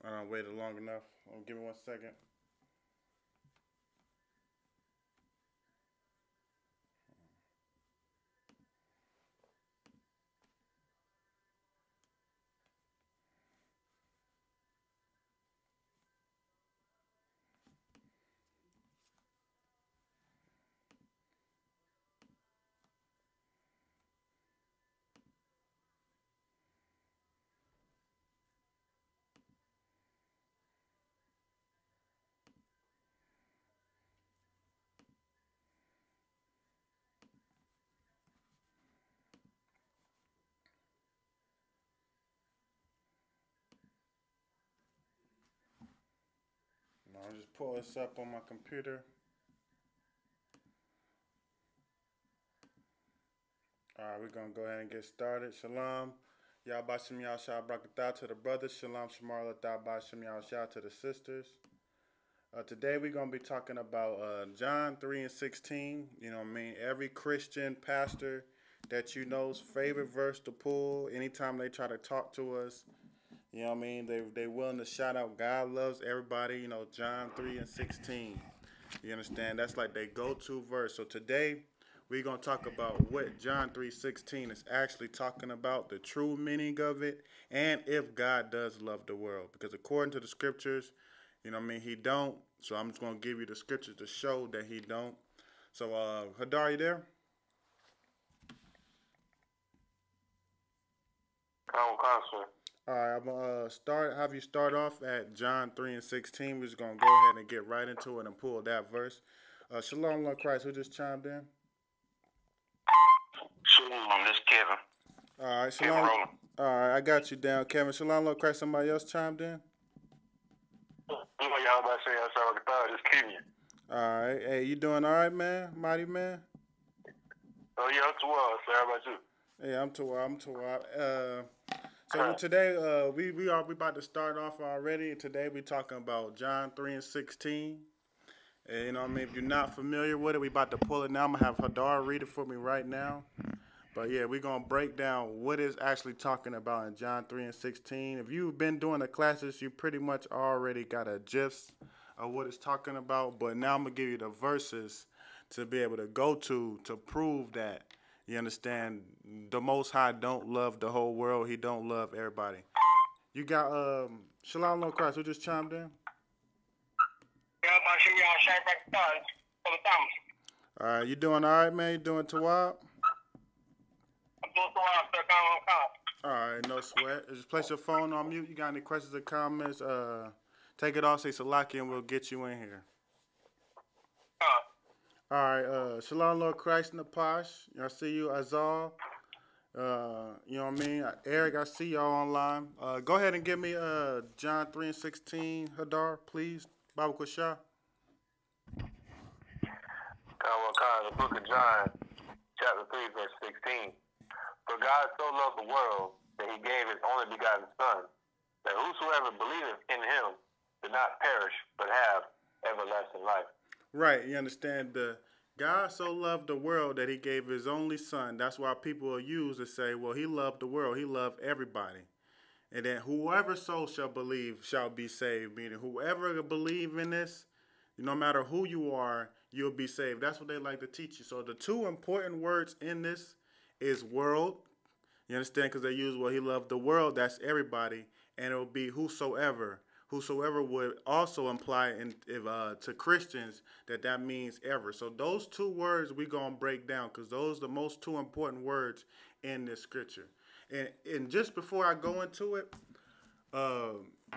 I don't waited long enough. Give me 1 second. I'll just pull this up on my computer. Alright, we're going to go ahead and get started. Shalom. Yahbashim Yahshua Brakatah to the brothers. Shalom Shamar Latah Bashim Yahshua to the sisters. Today we're going to be talking about John 3 and 16. You know what I mean? Every Christian pastor that you know's favorite verse to pull anytime they try to talk to us. You know what I mean? They willing to shout out God loves everybody. You know, John 3 and 16. You understand? That's like their go-to verse. So today we're going to talk about what John 3:16 is actually talking about, the true meaning of it, and if God does love the world. Because according to the scriptures, you know what I mean, he don't. So I'm just going to give you the scriptures to show that he don't. So, Hadar, you there? Sir. All right, I'm going to have you start off at John 3 and 16. We're just going to go ahead and get right into it and pull that verse. Shalom, Lord Christ, who just chimed in? Shalom, this is Kevin. All right, Shalom. All right, I got you down, Kevin. Shalom, Lord Christ, somebody else chimed in? Y'all about to say this is Kevin. All right, hey, you doing all right, man? Mighty man? Oh, yeah, I'm too well, sir. How about you? Yeah, I'm too well. So today, we about to start off already. Today we talking about John 3 and 16. And, you know what I mean? If you're not familiar with it, we about to pull it now. I'm going to have Hadar read it for me right now. But, yeah, we're going to break down what it's actually talking about in John 3 and 16. If you've been doing the classes, you pretty much already got a gist of what it's talking about. But now I'm going to give you the verses to be able to go to prove that, you understand, the Most High don't love the whole world. He don't love everybody. You got Shalom Lord Christ, who just chimed in? All right, you doing all right, man? You doing Tawab? I'm doing Tawab, sir. All right, no sweat. Just place your phone on mute. You got any questions or comments? Take it off, say Salaki, and we'll get you in here. All right, Shalom Lord Christ Napash. I see you, Azal. You know what I mean? Eric, I see y'all online. Go ahead and give me John 3 and 16, Hadar, please. Bible Kushah. The book of John, chapter 3, verse 16. For God so loved the world that he gave his only begotten Son, that whosoever believeth in him should not perish, but have everlasting life. Right, you understand? God so loved the world that he gave his only Son. That's why people will use to say, well, he loved the world. He loved everybody. And then whoever so shall believe shall be saved. Meaning whoever believe in this, no matter who you are, you'll be saved. That's what they like to teach you. So the two important words in this is world. You understand? Because they use, well, he loved the world. That's everybody. And it will be whosoever. Whosoever would also imply to Christians that means ever. So those two words we're going to break down because those are the most two important words in this scripture. And just before I go into it,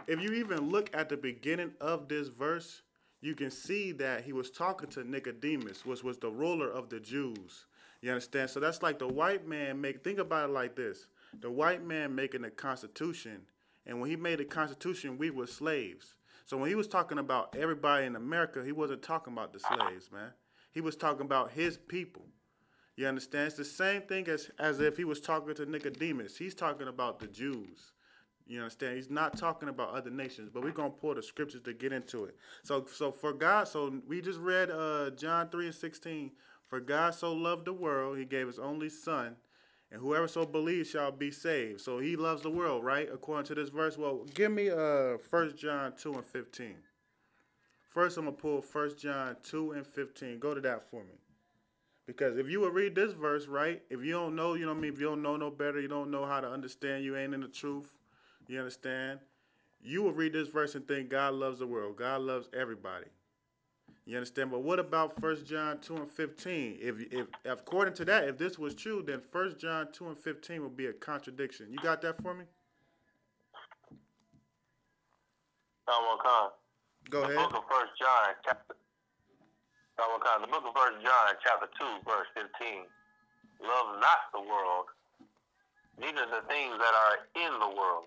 if you even look at the beginning of this verse, you can see that he was talking to Nicodemus, which was the ruler of the Jews. You understand? So that's like the white man think about it like this. The white man making the Constitution, and when he made the Constitution, we were slaves. So when he was talking about everybody in America, he wasn't talking about the slaves, man. He was talking about his people. You understand? It's the same thing as if he was talking to Nicodemus. He's talking about the Jews. You understand? He's not talking about other nations, but we're going to pull the scriptures to get into it. So for God, so we just read John 3 and 16. For God so loved the world, he gave his only Son. and whoever so believes shall be saved. So he loves the world, right? According to this verse. Well, give me 1 John 2 and 15. First, I'm going to pull 1 John 2 and 15. Go to that for me. Because if you would read this verse, right, if you don't know, you know what I mean, if you don't know no better, you don't know how to understand, you ain't in the truth, you understand? You will read this verse and think God loves the world. God loves everybody. You understand? But what about 1 John 2 and 15? If according to that, if this was true, then 1 John 2 and 15 would be a contradiction. You got that for me? Go ahead. The book of 1 John, the book of 1 John, chapter 2, verse 15. Love not the world, neither the things that are in the world.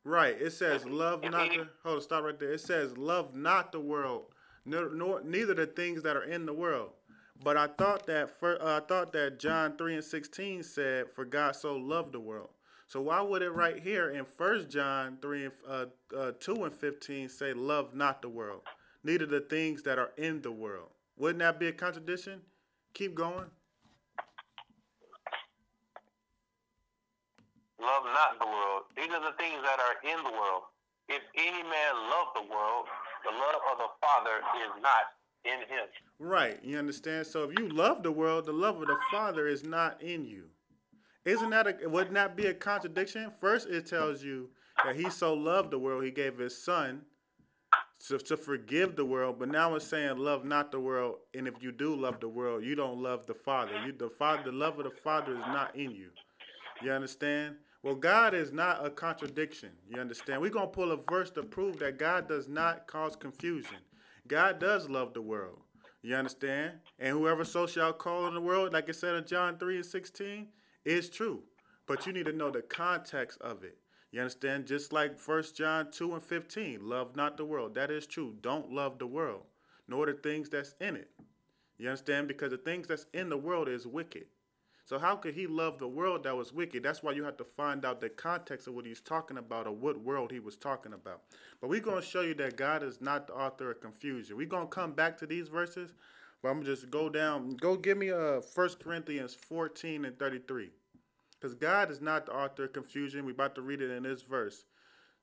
Right. It says, love not the... Hold on, stop right there. It says, love not the world, nor neither the things that are in the world. But I thought that John 3 and 16 said, for God so loved the world. So why would it right here in 1 John 3 and 2 and 15 say, love not the world, neither the things that are in the world? Wouldn't that be a contradiction? Keep going. Love not the world, neither the things that are in the world. If any man love the world, the love of the Father is not in him. Right, you understand? So if you love the world, the love of the Father is not in you. Wouldn't that be a contradiction? First, it tells you that he so loved the world, he gave his son to forgive the world. But now it's saying love not the world. And if you do love the world, you don't love the Father. The love of the Father is not in you. You understand? Well, God is not a contradiction. You understand? We're going to pull a verse to prove that God does not cause confusion. God does love the world. You understand? And whoever so shall call in the world, like it said in John 3 and 16, is true. But you need to know the context of it. You understand? Just like 1 John 2 and 15, love not the world. That is true. Don't love the world, nor the things that's in it. You understand? Because the things that's in the world is wicked. So how could he love the world that was wicked? That's why you have to find out the context of what he's talking about or what world he was talking about. But we're going to show you that God is not the author of confusion. We're going to come back to these verses, but I'm going to just go down. Go give me 1 Corinthians 14 and 33. Because God is not the author of confusion. We're about to read it in this verse.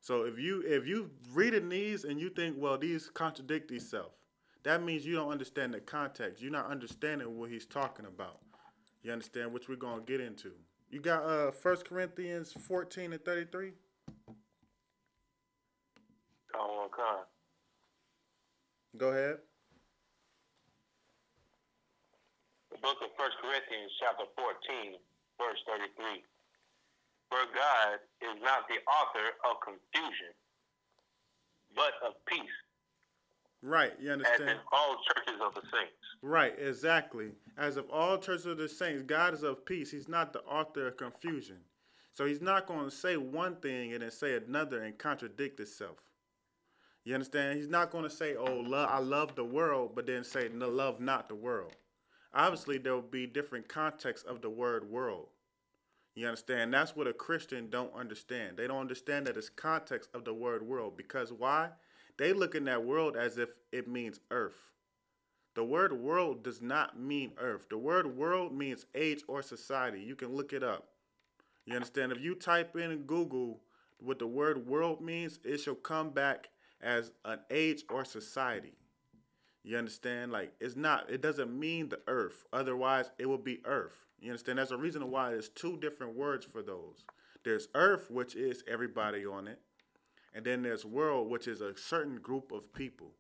So if you reading these and you think, well, these contradict themselves, that means you don't understand the context. You're not understanding what he's talking about. You understand, which we're going to get into. You got 1 Corinthians 14 and 33? Go ahead. The book of 1 Corinthians chapter 14, verse 33. For God is not the author of confusion, but of peace. Right, you understand? As in all churches of the saints. Right, exactly. As of all churches of the saints, God is of peace. He's not the author of confusion. So he's not going to say one thing and then say another and contradict itself. You understand? He's not going to say, oh, I love the world, but then say, no, love not the world. Obviously, there will be different contexts of the word world. You understand? That's what a Christian don't understand. They don't understand that it's context of the word world. Because why? They look in that world as if it means earth. The word world does not mean earth. The word world means age or society. You can look it up. You understand? If you type in Google what the word world means, it shall come back as an age or society. You understand? Like, it doesn't mean the earth. Otherwise, it would be earth. You understand? There's a reason why there's two different words for those. There's earth, which is everybody on it. And then there's world, which is a certain group of people.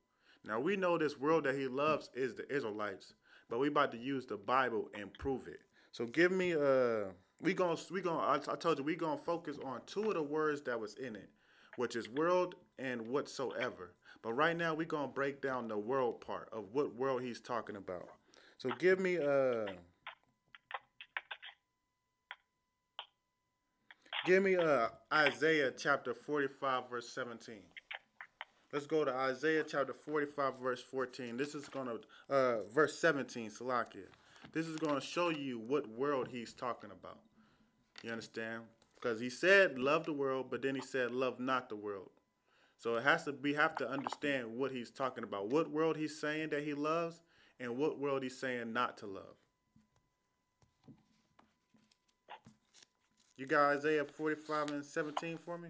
Now, we know this world that he loves is the Israelites, but we about to use the Bible and prove it. So give me, I told you, we're going to focus on two of the words that was in it, which is world and whatsoever. But right now, we're going to break down the world part of what world he's talking about. So give me, Isaiah chapter 45, verse 17. Let's go to Isaiah chapter 45, verse 14. This is going to, verse 17, Salakia. This is going to show you what world he's talking about. You understand? Because he said, love the world, but then he said, love not the world. So we have to understand what he's talking about. What world he's saying that he loves, and what world he's saying not to love. You got Isaiah 45 and 17 for me?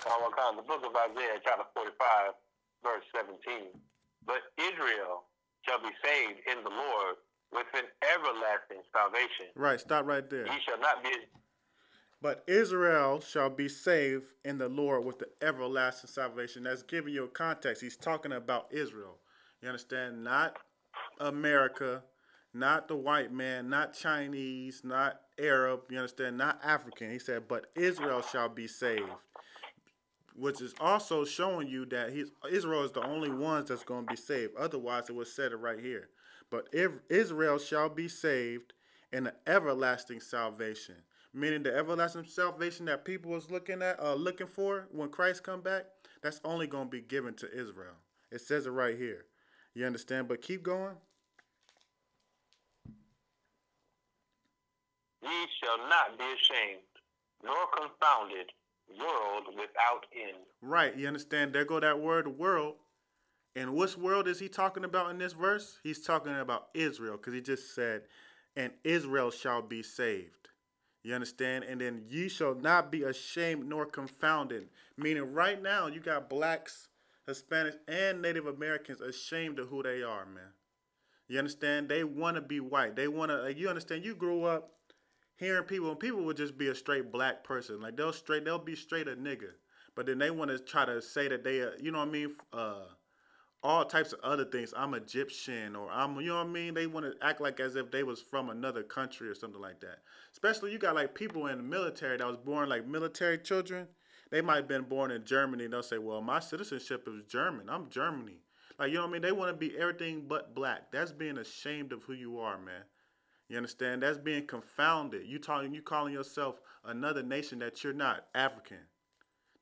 The book of Isaiah, chapter 45, verse 17. But Israel shall be saved in the Lord with an everlasting salvation. Right, stop right there. Ye shall not be. But Israel shall be saved in the Lord with the everlasting salvation. That's giving you a context. He's talking about Israel. You understand? Not America, not the white man, not Chinese, not Arab. You understand? Not African. He said, but Israel shall be saved, which is also showing you that Israel is the only ones that's going to be saved. Otherwise, it was said it right here. But if Israel shall be saved in the everlasting salvation, meaning the everlasting salvation that people was looking for when Christ come back, that's only going to be given to Israel. It says it right here. You understand? But keep going. Ye shall not be ashamed, nor confounded, world without end. Right. You understand? There go that word, world. And which world is he talking about in this verse? He's talking about Israel, because he just said, and Israel shall be saved. You understand? And then ye shall not be ashamed nor confounded. Meaning right now you got blacks, Hispanics, and Native Americans ashamed of who they are, man. You understand? They want to be white. They want to, like, you understand? You grew up hearing people, and people would just be a straight black person. Like they'll be straight a nigga. But then they want to try to say that they, you know what I mean? All types of other things. I'm Egyptian, or I'm, you know what I mean? They want to act like as if they was from another country or something like that. Especially you got like people in the military that was born like military children. They might have been born in Germany. And they'll say, well, my citizenship is German. I'm Germany. Like, you know what I mean? They want to be everything but black. That's being ashamed of who you are, man. You understand? That's being confounded. You calling yourself another nation that you're not, African.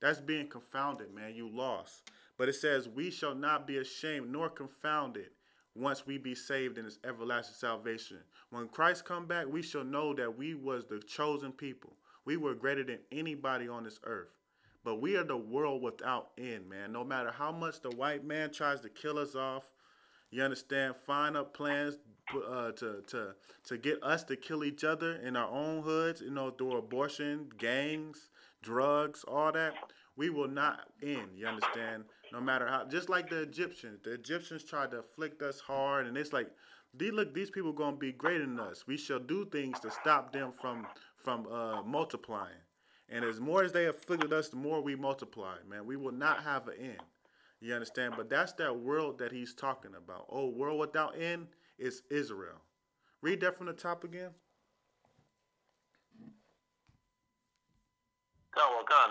That's being confounded, man. You lost. But it says, we shall not be ashamed nor confounded once we be saved in his everlasting salvation. When Christ come back, we shall know that we was the chosen people. We were greater than anybody on this earth. But we are the world without end, man. No matter how much the white man tries to kill us off, you understand, find up plans to get us to kill each other in our own hoods, you know, through abortion, gangs, drugs, all that. We will not end, you understand? No matter how, just like the Egyptians tried to afflict us hard, and it's like, these people gonna be greater than us. We shall do things to stop them from multiplying. And as more as they afflicted us, the more we multiply, man. We will not have an end. You understand? But that's that world that he's talking about. Oh, world without end is Israel. Read that from the top again.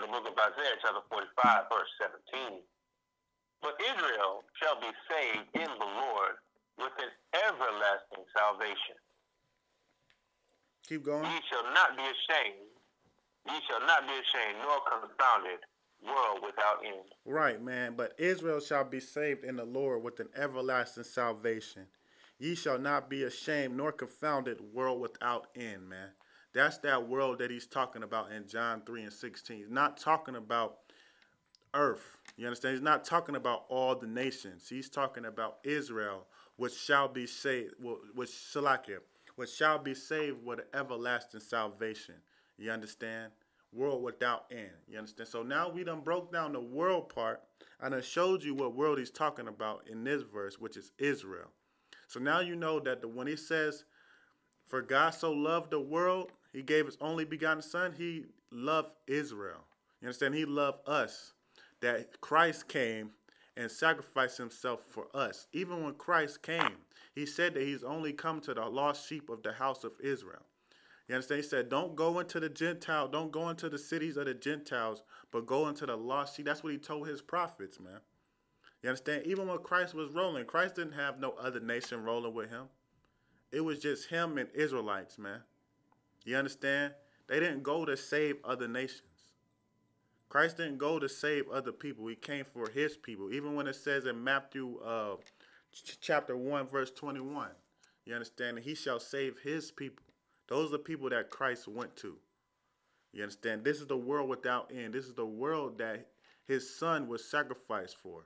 The book of Isaiah, chapter 45, verse 17. But Israel shall be saved in the Lord with an everlasting salvation. Keep going. Ye shall not be ashamed. Ye shall not be ashamed, nor confounded, world without end. Right, man. But Israel shall be saved in the Lord with an everlasting salvation. Ye shall not be ashamed nor confounded, world without end, man. That's that world that he's talking about in John 3 and 16. He's not talking about earth. You understand? He's not talking about all the nations. He's talking about Israel, which shall be saved, which shall be saved with an everlasting salvation. You understand? World without end. You understand? So now we done broke down the world part. I done showed you what world he's talking about in this verse, which is Israel. So now you know that when he says, for God so loved the world, he gave his only begotten son, he loved Israel. You understand? He loved us. That Christ came and sacrificed himself for us. Even when Christ came, he said that he's only come to the lost sheep of the house of Israel. You understand? He said, don't go into the Gentile, don't go into the cities of the Gentiles, but go into the lost sheep. That's what he told his prophets, man. You understand? Even when Christ was rolling, Christ didn't have no other nation rolling with him. It was just him and Israelites, man. You understand? They didn't go to save other nations. Christ didn't go to save other people. He came for his people. Even when it says in Matthew chapter 1, verse 21, you understand? He shall save his people. Those are the people that Christ went to. You understand? This is the world without end. This is the world that his son was sacrificed for.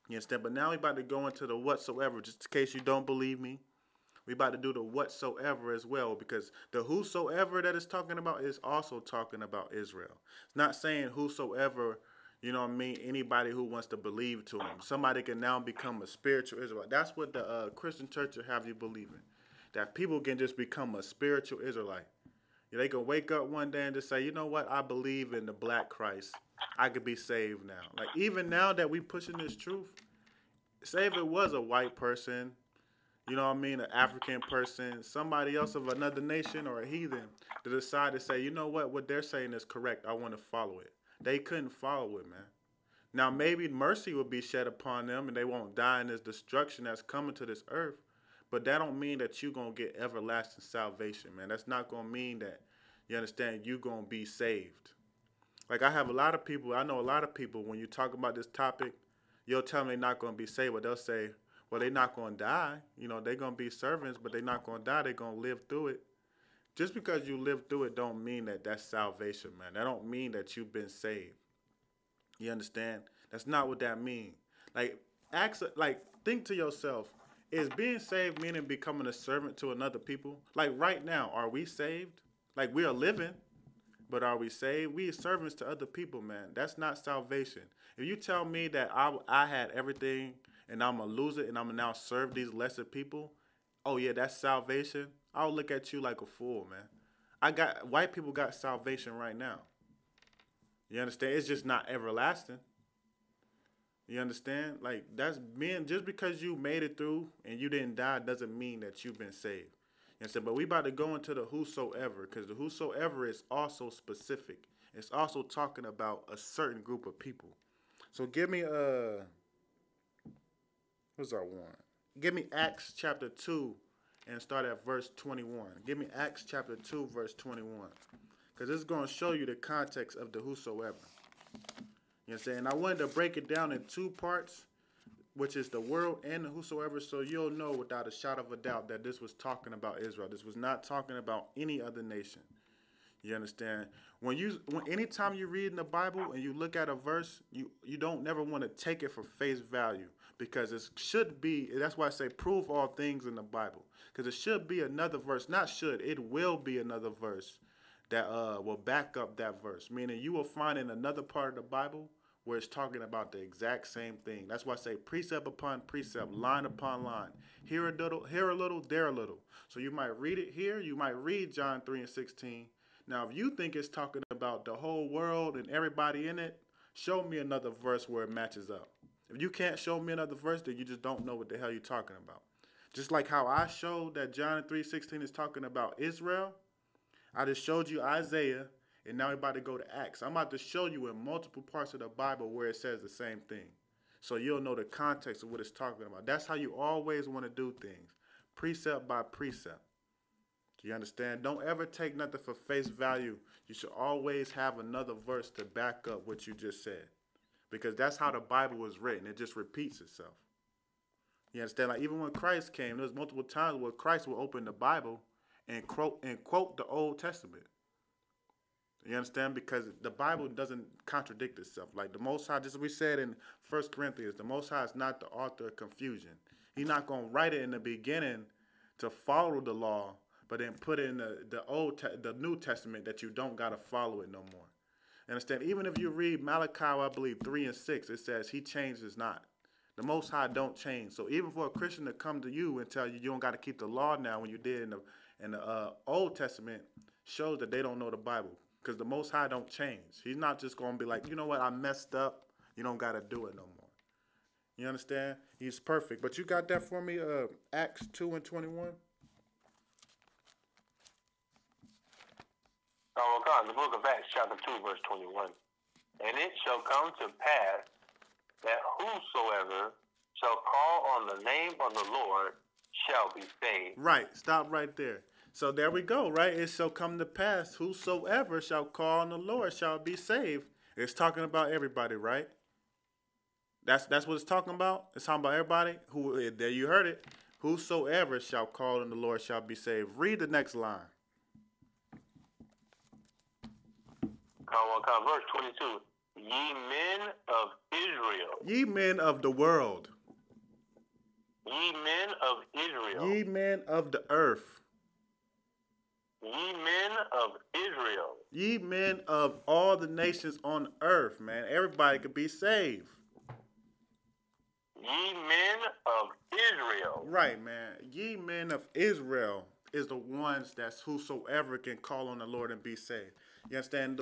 You understand? But now we're about to go into the whatsoever, just in case you don't believe me. We about to do the whatsoever as well, because the whosoever that is talking about is also talking about Israel. It's not saying whosoever, you know what I mean, anybody who wants to believe to him. Somebody can now become a spiritual Israelite. That's what the Christian church will have you believing. That people can just become a spiritual Israelite. They can wake up one day and just say, you know what, I believe in the black Christ. I could be saved now. Like, even now that we pushing this truth, say if it was a white person, you know what I mean, an African person, somebody else of another nation or a heathen, to decide to say, you know what they're saying is correct, I want to follow it. They couldn't follow it, man. Now, maybe mercy will be shed upon them and they won't die in this destruction that's coming to this earth. But that don't mean that you're going to get everlasting salvation, man. That's not going to mean that, you understand, you're going to be saved. Like, I know a lot of people, when you talk about this topic, you'll tell them they're not going to be saved, but they'll say, well, they're not going to die. They're going to be servants, but they're not going to die. They're going to live through it. Just because you live through it don't mean that that's salvation, man. That don't mean that you've been saved. You understand? That's not what that means. Think to yourself, is being saved meaning becoming a servant to another people? Like, right now, are we saved? Like, we are living, but are we saved? We are servants to other people, man. That's not salvation. If you tell me that I had everything and I'm going to lose it and I'm going to now serve these lesser people, oh, yeah, that's salvation, I'll look at you like a fool, man. White people got salvation right now. You understand? It's just not everlasting. You understand? Like, that's being, just because you made it through and you didn't die doesn't mean that you've been saved. You understand? But we about to go into the whosoever, because the whosoever is also specific. It's also talking about a certain group of people. So give me what's our one? Give me Acts chapter 2 and start at verse 21. Give me Acts chapter 2 verse 21. Because this is going to show you the context of the whosoever. You know what I'm saying? I wanted to break it down in two parts, which is the world and the whosoever, so you'll know without a shadow of a doubt that this was talking about Israel. This was not talking about any other nation. You understand? Anytime you read in the Bible and you look at a verse, you don't never want to take it for face value, because it should be, that's why I say prove all things in the Bible, because it should be another verse, not should, it will be another verse that will back up that verse, meaning you will find in another part of the Bible where it's talking about the exact same thing. That's why I say precept upon precept, line upon line. Here a little, there a little. So you might read it here, you might read John 3 and 16. Now, if you think it's talking about the whole world and everybody in it, show me another verse where it matches up. If you can't show me another verse, then you just don't know what the hell you're talking about. Just like how I showed that John 3:16 is talking about Israel, I just showed you Isaiah, and now we're about to go to Acts. I'm about to show you in multiple parts of the Bible where it says the same thing, so you'll know the context of what it's talking about. That's how you always want to do things, precept by precept. You understand? Don't ever take nothing for face value. You should always have another verse to back up what you just said, because that's how the Bible was written. It just repeats itself. You understand? Like, even when Christ came, there was multiple times where Christ would open the Bible and quote the Old Testament. You understand? Because the Bible doesn't contradict itself. Like, the Most High, just as we said in 1 Corinthians, the Most High is not the author of confusion. He's not going to write it in the beginning to follow the law, but then put in the New Testament that you don't got to follow it no more. Understand? Even if you read Malachi, I believe 3 and 6, it says he changes not. The Most High don't change. So even for a Christian to come to you and tell you you don't got to keep the law now when you did in the Old Testament, shows that they don't know the Bible, because the Most High don't change. He's not just going to be like, you know what, I messed up. You don't got to do it no more. You understand? He's perfect. But you got that for me, Acts 2 and 21? Oh, God, the book of Acts, chapter 2, verse 21. And it shall come to pass that whosoever shall call on the name of the Lord shall be saved. Right. Stop right there. So there we go, right? It shall come to pass, whosoever shall call on the Lord shall be saved. It's talking about everybody, right? That's what it's talking about. It's talking about everybody. There you heard it. Whosoever shall call on the Lord shall be saved. Read the next line. Verse 22. Ye men of Israel. Ye men of the world. Ye men of Israel. Ye men of the earth. Ye men of Israel. Ye men of all the nations on earth, man. Everybody could be saved. Ye men of Israel. Right, man. Ye men of Israel is the ones that's whosoever can call on the Lord and be saved. You understand?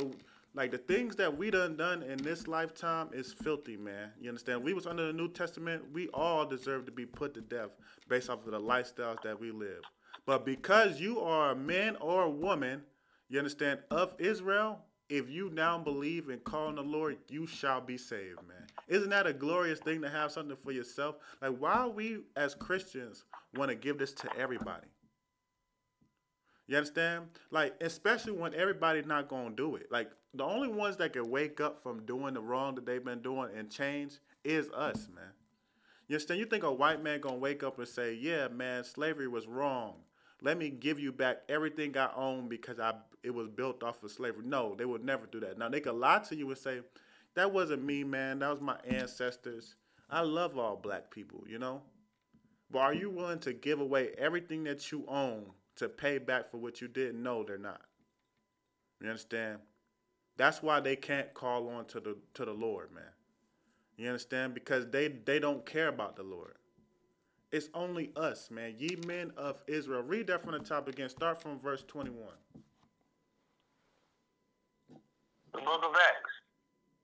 The things that we done in this lifetime is filthy, man. You understand? We was under the New Testament. We all deserve to be put to death based off of the lifestyles that we live. But because you are a man or a woman, you understand, of Israel, if you now believe and call on the Lord, you shall be saved, man. Isn't that a glorious thing to have something for yourself? Like, why we as Christians want to give this to everybody? You understand? Like, especially when everybody's not going to do it. Like, the only ones that can wake up from doing the wrong that they've been doing and change is us, man. You understand? You think a white man going to wake up and say, yeah, man, slavery was wrong. Let me give you back everything I own because it was built off of slavery. No, they would never do that. Now, they could lie to you and say, that wasn't me, man. That was my ancestors. I love all black people, you know? But are you willing to give away everything that you own to pay back for what you did? No, they're not. You understand? That's why they can't call on to the Lord, man. You understand? Because they don't care about the Lord. It's only us, man. Ye men of Israel. Read that from the top again. Start from verse 21. The book of Acts,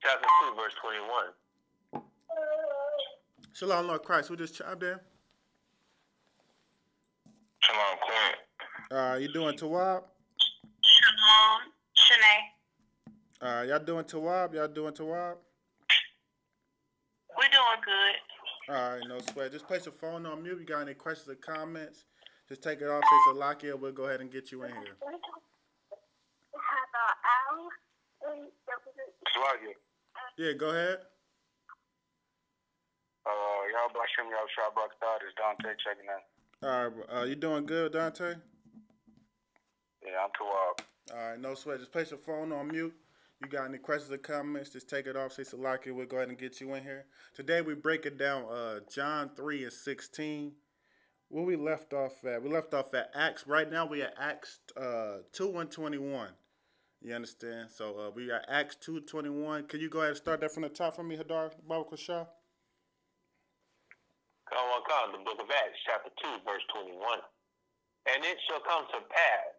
chapter 2, verse 21. Shalom, Lord Christ. Who just chimed in? Shalom, Queen. You doing Tawab? Shalom, Shanae. Y'all doing Tawab? Y'all doing Tawab? We're doing good. All right, no sweat. Just place your phone on mute. You got any questions or comments? Just take it off. Say Salakia. We'll go ahead and get you in here. Salakia. Yeah, go ahead. Y'all bless him. Y'all shot Brock Is Dante checking in. All right, you doing good, Dante? Yeah, I'm too up. All right, no sweat. Just place your phone on mute. You got any questions or comments, just take it off. Say Salakia. We'll go ahead and get you in here. Today we break it down John 3 and 16. Where we left off at? We left off at Acts. Right now we at Acts 2 and 21. You understand? So we got Acts 2:21. Can you go ahead and start that from the top for me, Hadar Baruch Shah? Come on, the book of Acts, chapter 2, verse 21. And it shall come to pass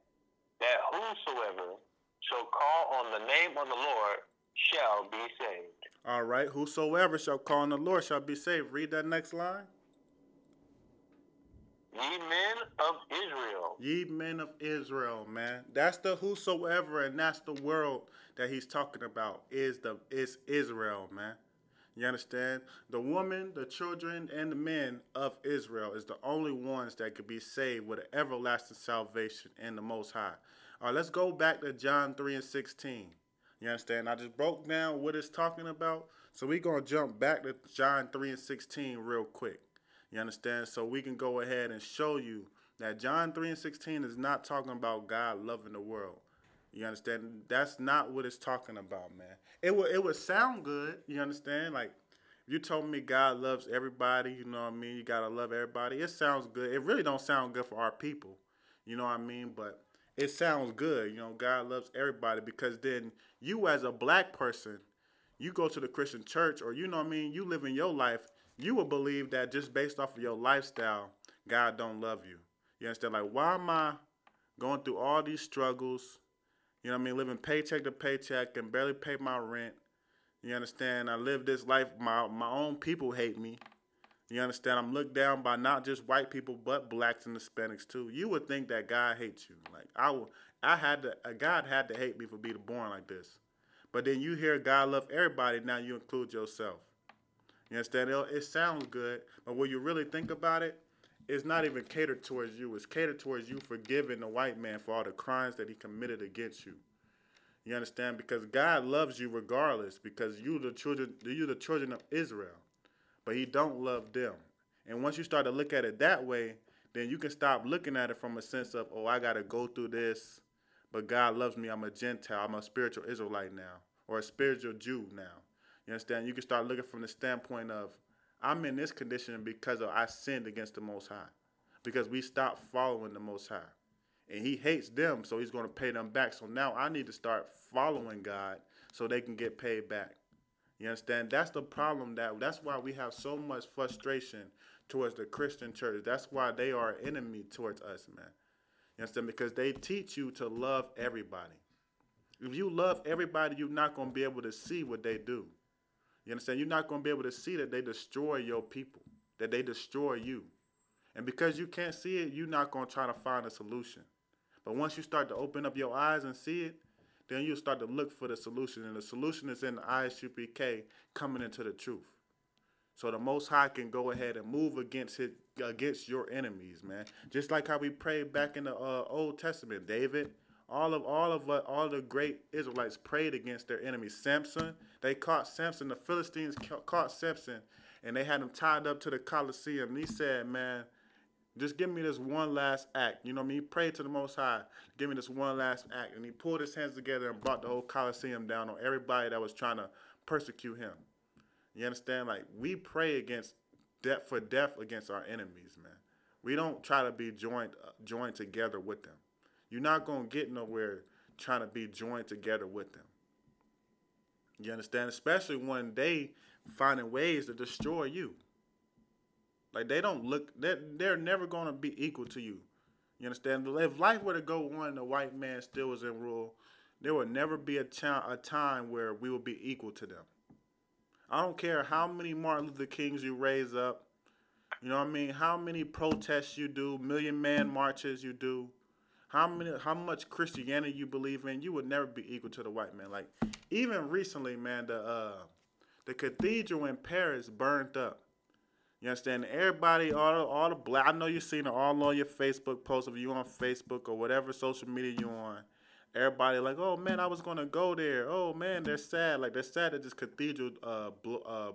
that whosoever shall call on the name of the Lord shall be saved. All right. Whosoever shall call on the Lord shall be saved. Read that next line. Ye men of Israel. Ye men of Israel, man. That's the whosoever, and that's the world that he's talking about is Israel, man. You understand? The woman, the children, and the men of Israel is the only ones that could be saved with an everlasting salvation in the Most High. All right, let's go back to John 3 and 16. You understand? I just broke down what it's talking about. So we're going to jump back to John 3 and 16 real quick. You understand? So we can go ahead and show you that John 3 and 16 is not talking about God loving the world. You understand? That's not what it's talking about, man. It would sound good, you understand? Like, if you told me God loves everybody, you know what I mean? You got to love everybody. It sounds good. It really don't sound good for our people, you know what I mean? But it sounds good, you know, God loves everybody, because then you as a black person, you go to the Christian church, or you know what I mean, you live in your life, you will believe that just based off of your lifestyle, God don't love you. You understand? Like, why am I going through all these struggles? You know what I mean? Living paycheck to paycheck and barely pay my rent. You understand? I live this life. My own people hate me. You understand? I'm looked down by not just white people, but blacks and Hispanics too. You would think that God hates you. Like God had to hate me for being born like this. But then you hear God love everybody. Now you include yourself. You understand? It sounds good, but when you really think about it, it's not even catered towards you. It's catered towards you forgiving the white man for all the crimes that he committed against you. You understand? Because God loves you regardless, because you're the children of Israel. But he don't love them. And once you start to look at it that way, then you can stop looking at it from a sense of, oh, I got to go through this, but God loves me. I'm a Gentile. I'm a spiritual Israelite now, or a spiritual Jew now. You understand? You can start looking from the standpoint of, I'm in this condition because I sinned against the Most High. because we stopped following the Most High. And he hates them, so he's going to pay them back. So now I need to start following God so they can get paid back. You understand? That's the problem. That's why we have so much frustration towards the Christian church. That's why they are an enemy towards us, man. You understand? Because they teach you to love everybody. If you love everybody, you're not going to be able to see what they do. You understand? You're not going to be able to see that they destroy your people, that they destroy you. And because you can't see it, you're not going to try to find a solution. But once you start to open up your eyes and see it, then you'll start to look for the solution. And the solution is in the I.S.U.P.K coming into the truth. So the Most High can go ahead and move against your enemies, man. Just like how we prayed back in the Old Testament, David, all the great Israelites prayed against their enemies. Samson, they caught Samson. The Philistines caught Samson, and they had him tied up to the Colosseum. And he said, man, just give me this one last act. You know what I mean? He prayed to the Most High, give me this one last act. And he pulled his hands together and brought the whole Colosseum down on everybody that was trying to persecute him. You understand? Like, we pray against death against our enemies, man. We don't try to be joined together with them. You're not going to get nowhere trying to be joined together with them. You understand? Especially when they finding ways to destroy you. Like, they're never going to be equal to you. You understand? If life were to go on and the white man still was in rule, there would never be a time where we would be equal to them. I don't care how many Martin Luther Kings you raise up, you know what I mean? How many protests you do, Million Man marches you do, how much Christianity you believe in, you would never be equal to the white man. Like, even recently, man, the cathedral in Paris burned up. You understand? Everybody, all the black, I know you've seen it all on your Facebook posts, if you on Facebook or whatever social media you on. Everybody like, oh man, I was gonna go there. Oh man, they're sad. Like, they're sad that this cathedral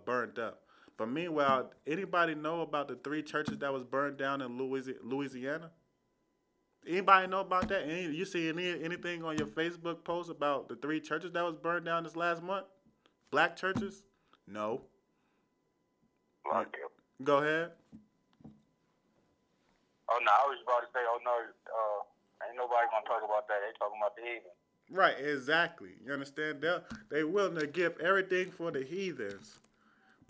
burned up. But meanwhile, anybody know about the 3 churches that was burned down in Louisiana? Anybody know about that? You see anything on your Facebook post about the 3 churches that was burned down this last month? Black churches? No. Black. Go ahead. Oh no, I was about to say, oh no, ain't nobody gonna talk about that. They talking about the heathen. Right, exactly. You understand? They willing to give everything for the heathens.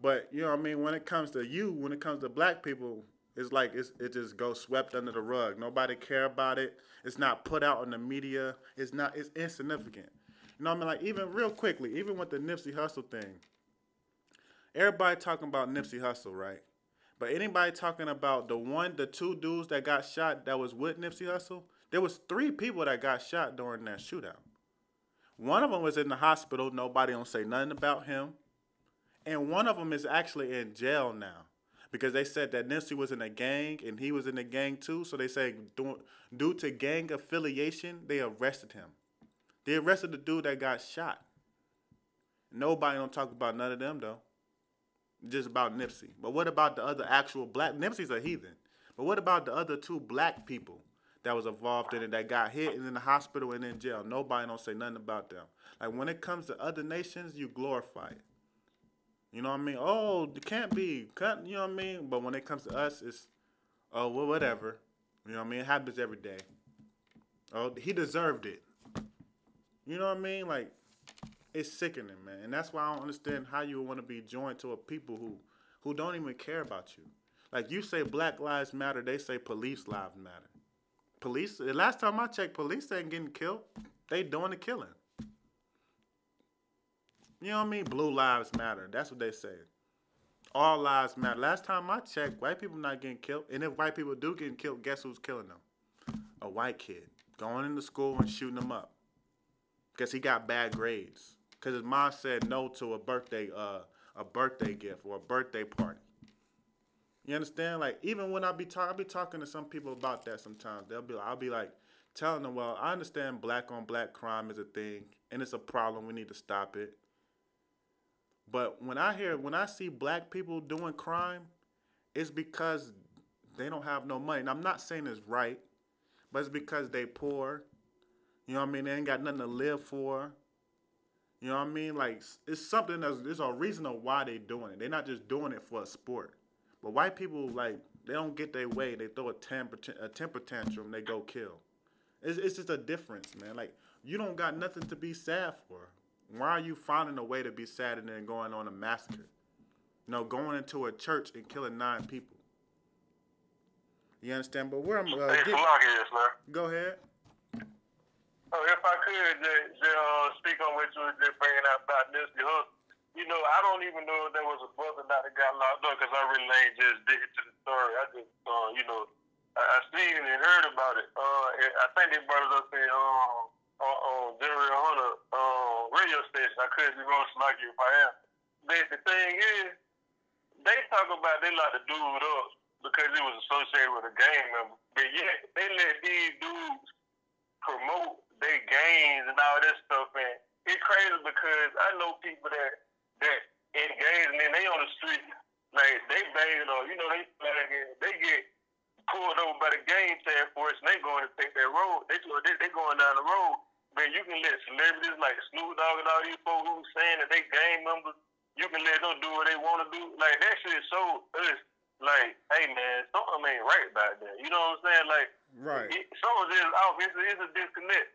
But, you know what I mean, when it comes to black people, it's like it just goes swept under the rug. Nobody care about it. It's not put out in the media. It's insignificant. You know what I mean? Like, even real quickly, even with the Nipsey Hussle thing, everybody talking about Nipsey Hussle, right? But anybody talking about the 2 dudes that got shot that was with Nipsey Hussle? There was 3 people that got shot during that shootout. One of them was in the hospital. Nobody don't say nothing about him. And one of them is actually in jail now because they said that Nipsey was in a gang and he was in a gang too. So they say due to gang affiliation, they arrested him. They arrested the dude that got shot. Nobody don't talk about none of them though. Just about Nipsey. But what about the other actual black? Nipsey's a heathen. But what about the other 2 black people that was involved in it that got hit and in the hospital and in jail? Nobody don't say nothing about them. Like, when it comes to other nations, you glorify it. You know what I mean? Oh, it can't be. You know what I mean? But when it comes to us, it's, oh, well, whatever. You know what I mean? It happens every day. Oh, he deserved it. You know what I mean? Like, it's sickening, man. And that's why I don't understand how you want to be joined to a people who don't even care about you. Like, you say Black Lives Matter, they say police lives matter. Police, the last time I checked, police ain't getting killed. They doing the killing. You know what I mean? Blue lives matter. That's what they say. All lives matter. Last time I checked, white people not getting killed. And if white people do get killed, guess who's killing them? A white kid going into school and shooting them up because he got bad grades. Because his mom said no to a birthday gift or a birthday party. You understand? Like, even when I'll be talking to some people about that sometimes. I'll be like telling them, well, I understand black on black crime is a thing and it's a problem. We need to stop it. But when I see black people doing crime, it's because they don't have no money. And I'm not saying it's right, but it's because they poor. You know what I mean? They ain't got nothing to live for. You know what I mean? Like, it's something there's a reason of why they doing it. They're not just doing it for a sport. But white people, like, they don't get their way. They throw a temper tantrum. They go kill. It's just a difference, man. Like, you don't got nothing to be sad for. Why are you finding a way to be sad and then going on a massacre? Going into a church and killing 9 people. You understand? But where I'm Hey, Salakia, man. Go ahead. Oh, if I could just speak on what you were just bringing out about this, I don't even know if there was a brother that got locked up because I really ain't just dig into the story. I just, I seen and heard about it. I think they brought it up in on Yahanna radio station. I could be wrong, Slacky, if I am. The thing is, they talk about they like to dude up because it was associated with a gang member, but yet they let these dudes promote their gangs and all this stuff. And it's crazy because I know people that engage and then they on the street, like they banging or they flagging, they get pulled over by the gang task force and they going to take their road. They going down the road. But you can let celebrities like Snoop Dogg and all these folks who saying that they gang members, you can let them do what they want to do. Like that shit is so like, hey man, something ain't right about that. You know what I'm saying? Like, right. Something just off. It's a disconnect.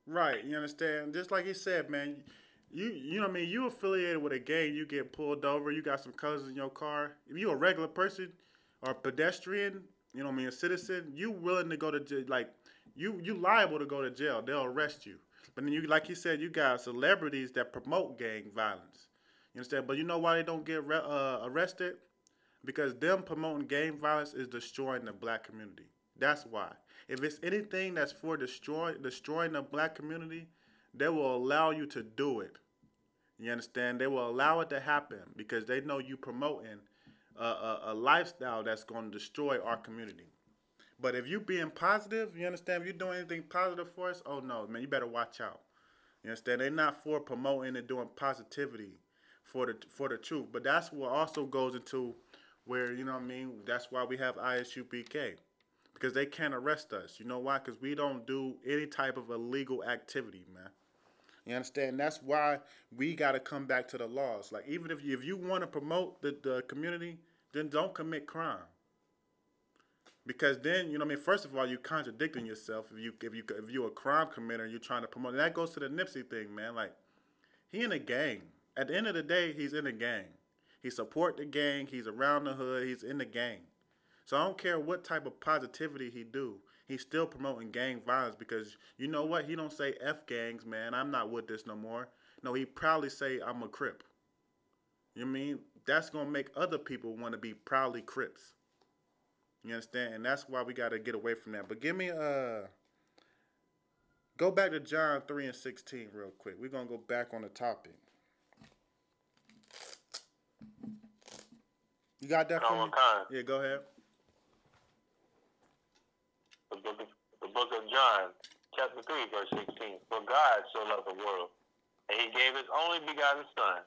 Right. You understand? Just like he said, man. You know what I mean? You affiliated with a gang, you get pulled over, you got some colors in your car. If you a regular person or a pedestrian, you know what I mean, a citizen, you willing to go to jail, like, you liable to go to jail. They'll arrest you. But then you, like he said, you got celebrities that promote gang violence. You understand? But you know why they don't get arrested? Because them promoting gang violence is destroying the black community. That's why. If it's anything that's for destroying the black community, they will allow you to do it. You understand? They will allow it to happen because they know you promoting a lifestyle that's going to destroy our community. But if you being positive, you understand? If you're doing anything positive for us, oh no, man, you better watch out. You understand? They're not for promoting and doing positivity for the truth. But that's what also goes into where, you know what I mean? That's why we have I.S.U.P.K. Because they can't arrest us. You know why? Because we don't do any type of illegal activity, man. You understand? That's why we got to come back to the laws. Like, even if you want to promote the community, then don't commit crime. Because then, you know what I mean, first of all, you're contradicting yourself. If you're a crime committer, you're trying to promote. And that goes to the Nipsey thing, man. Like, he in a gang. At the end of the day, he's in a gang. He support the gang. He's around the hood. He's in the gang. So I don't care what type of positivity he do. He's still promoting gang violence because you know what? He don't say F gangs, man. I'm not with this no more. No, he proudly say I'm a Crip. You know what I mean? That's going to make other people want to be proudly Crips. You understand? And that's why we got to get away from that. But give me go back to John 3:16 real quick. We're going to go back on the topic. You got that for me? Yeah, go ahead. The book of John, chapter 3, verse 16. For God so loved the world, and he gave his only begotten Son,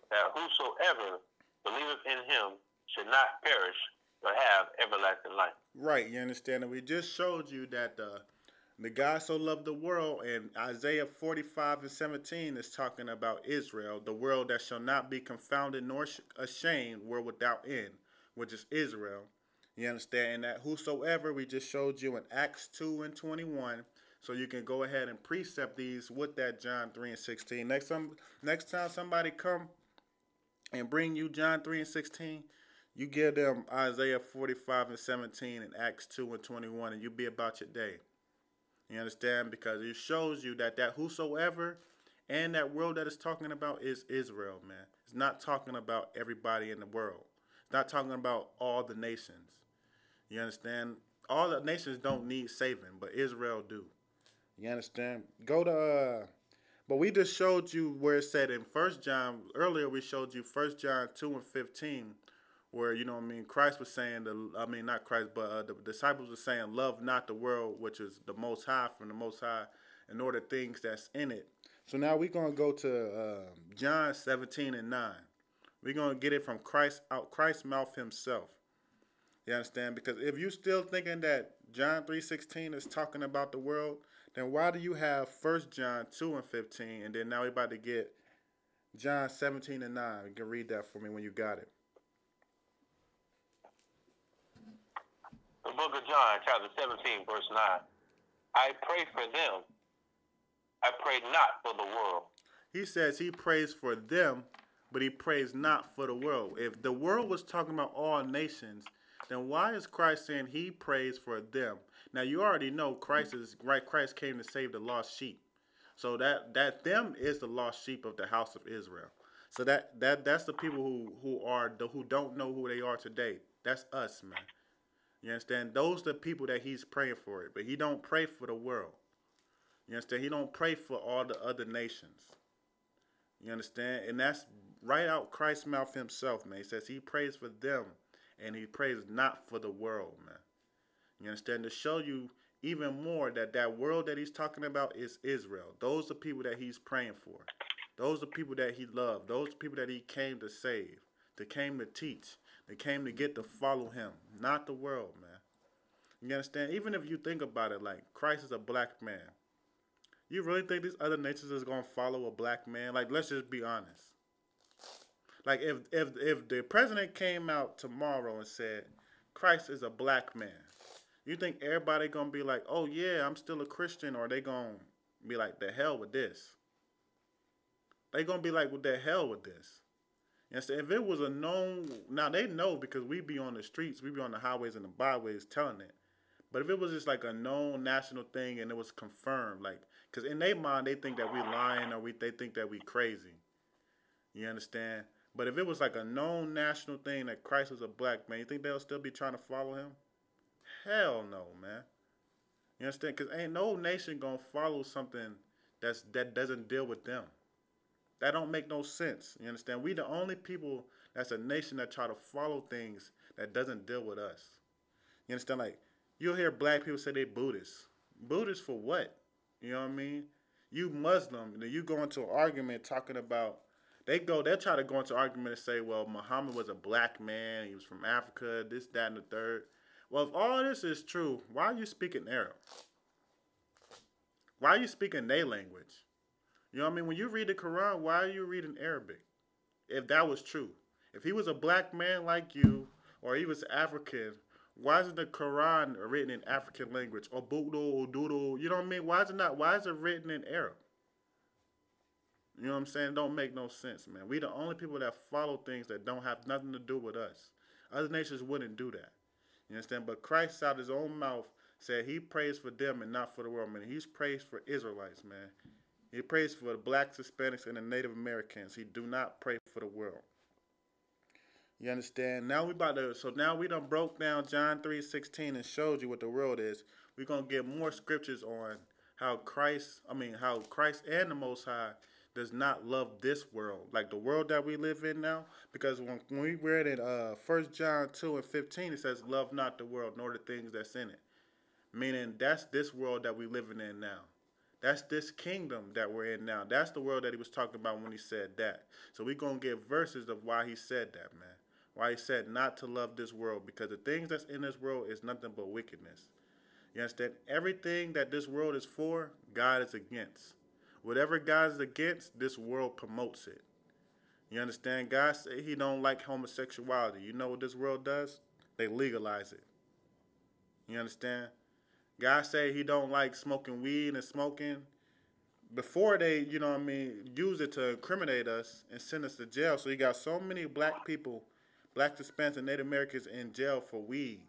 that whosoever believeth in him should not perish, but have everlasting life. Right, you understand? And we just showed you that the God so loved the world, and Isaiah 45:17 is talking about Israel, the world that shall not be confounded nor ashamed, world without end, which is Israel. You understand? And that whosoever we just showed you in Acts 2:21, so you can go ahead and precept these with that John 3:16. Next time somebody come and bring you John 3:16, you give them Isaiah 45:17 and Acts 2:21, and you be about your day. You understand? Because it shows you that whosoever and that world that it's talking about is Israel, man. It's not talking about everybody in the world. It's not talking about all the nations. You understand? All the nations don't need saving, but Israel do. You understand? Go to, but we just showed you where it said in 1 John, earlier we showed you 1 John 2:15, where, you know what I mean, Christ was saying, not Christ, but the disciples were saying, love not the world, which is the Most High, from the Most High, and all the things that's in it. So now we're going to go to John 17:9. We're going to get it from Christ's mouth himself. You understand? Because if you're still thinking that John 3:16 is talking about the world, then why do you have 1 John 2:15, and then now we're about to get John 17:9? You can read that for me when you got it. The book of John, chapter 17, verse 9. I pray for them. I pray not for the world. He says he prays for them, but he prays not for the world. If the world was talking about all nations, then why is Christ saying he prays for them? Now you already know Christ is right. Christ came to save the lost sheep. So that them is the lost sheep of the house of Israel. So that's the people who don't know who they are today. That's us, man. You understand? Those are the people that he's praying for. But he don't pray for the world. You understand? He don't pray for all the other nations. You understand? And that's right out Christ's mouth himself, man. He says he prays for them and he prays not for the world, man. You understand? To show you even more that that world that he's talking about is Israel. Those are people that he's praying for. Those are people that he loved. Those are people that he came to save, that came to teach, that came to get to follow him, not the world, man. You understand? Even if you think about it, like Christ is a black man. You really think these other nations is gonna follow a black man? Like, let's just be honest. Like, if the president came out tomorrow and said Christ is a black man, you think everybody gonna be like, oh yeah, I'm still a Christian, or they gonna be like, the hell with this? They gonna be like, what the hell with this? And so if it was a known, now they know because we be on the streets, we be on the highways and the byways telling it. But if it was just like a known national thing and it was confirmed, like, because in their mind they think that we lying or they think that we crazy. You understand? But if it was like a known national thing that Christ was a black man, you think they'll still be trying to follow him? Hell no, man. You understand? Because ain't no nation gonna follow something that doesn't deal with them. That don't make no sense. You understand? We the only people that's a nation that try to follow things that doesn't deal with us. You understand? Like, you'll hear black people say they Buddhists. Buddhists for what? You know what I mean? You Muslim, and then you go into an argument talking about, they'll try to go into an argument and say, well, Muhammad was a black man, he was from Africa, this, that, and the third. Well, if all this is true, why are you speaking Arab? Why are you speaking their language? You know what I mean? When you read the Quran, why are you reading Arabic? If that was true. If he was a black man like you, or he was African, why isn't the Quran written in African language? Or Boodoo, or Doodle, you know what I mean? Why is it not? Why is it written in Arab? You know what I'm saying? It don't make no sense, man. We the only people that follow things that don't have nothing to do with us. Other nations wouldn't do that. You understand? But Christ out his own mouth said he prays for them and not for the world, man. He's prays for Israelites, man. He prays for the blacks, Hispanics, and the Native Americans. He do not pray for the world. You understand? Now now we done broke down John 3:16 and showed you what the world is. We're gonna get more scriptures on how Christ and the Most High does not love this world, like the world that we live in now. Because when we read it, 1 John 2:15, it says, "Love not the world, nor the things that's in it." Meaning that's this world that we living in now. That's this kingdom that we're in now. That's the world that he was talking about when he said that. So we're going to get verses of why he said that, man. Why he said not to love this world. Because the things that's in this world is nothing but wickedness. You understand? Everything that this world is for, God is against. Whatever God is against, this world promotes it. You understand? God said he don't like homosexuality. You know what this world does? They legalize it. You understand? God say he don't like smoking weed and smoking. Before they, you know what I mean, use it to incriminate us and send us to jail. So you got so many black people, black Hispanics and Native Americans in jail for weed.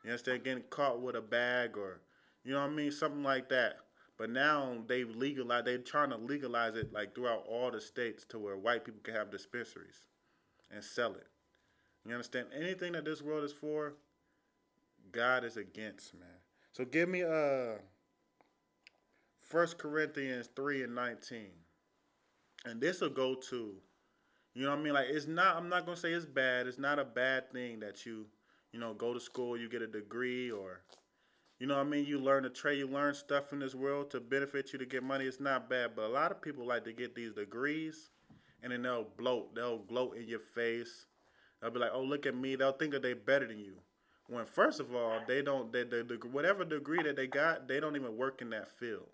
You understand? Getting caught with a bag or, you know what I mean, something like that. But now they're trying to legalize it like throughout all the states to where white people can have dispensaries and sell it. You understand? Anything that this world is for, God is against, man. So give me 1 Corinthians 3:19. And this will go to, you know what I mean? Like, I'm not going to say it's bad. It's not a bad thing that you go to school, you get a degree, or, you know what I mean? You learn a trade, you learn stuff in this world to benefit you to get money. It's not bad. But a lot of people like to get these degrees and then they'll gloat. They'll gloat in your face. They'll be like, oh, look at me. They'll think that they're better than you. When first of all, whatever degree that they got, they don't even work in that field.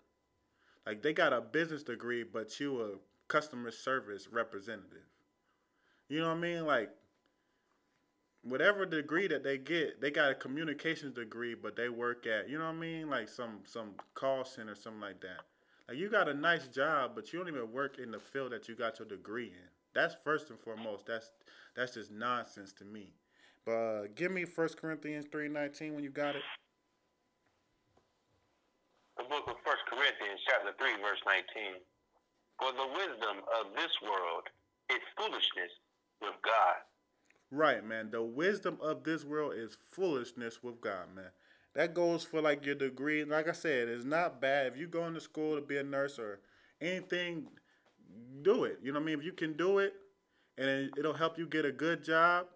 Like, they got a business degree, but you a customer service representative. You know what I mean? Like, whatever degree that they get, they got a communications degree, but they work at, you know what I mean, like some call center, something like that. Like you got a nice job, but you don't even work in the field that you got your degree in. That's first and foremost. That's just nonsense to me. But give me 1 Corinthians 3:19 when you got it. The book of 1 Corinthians, chapter 3, verse 19. For the wisdom of this world is foolishness with God. Right, man. The wisdom of this world is foolishness with God, man. That goes for like your degree. Like I said, it's not bad if you go into school to be a nurse or anything. Do it. You know what I mean? If you can do it, and it'll help you get a good job,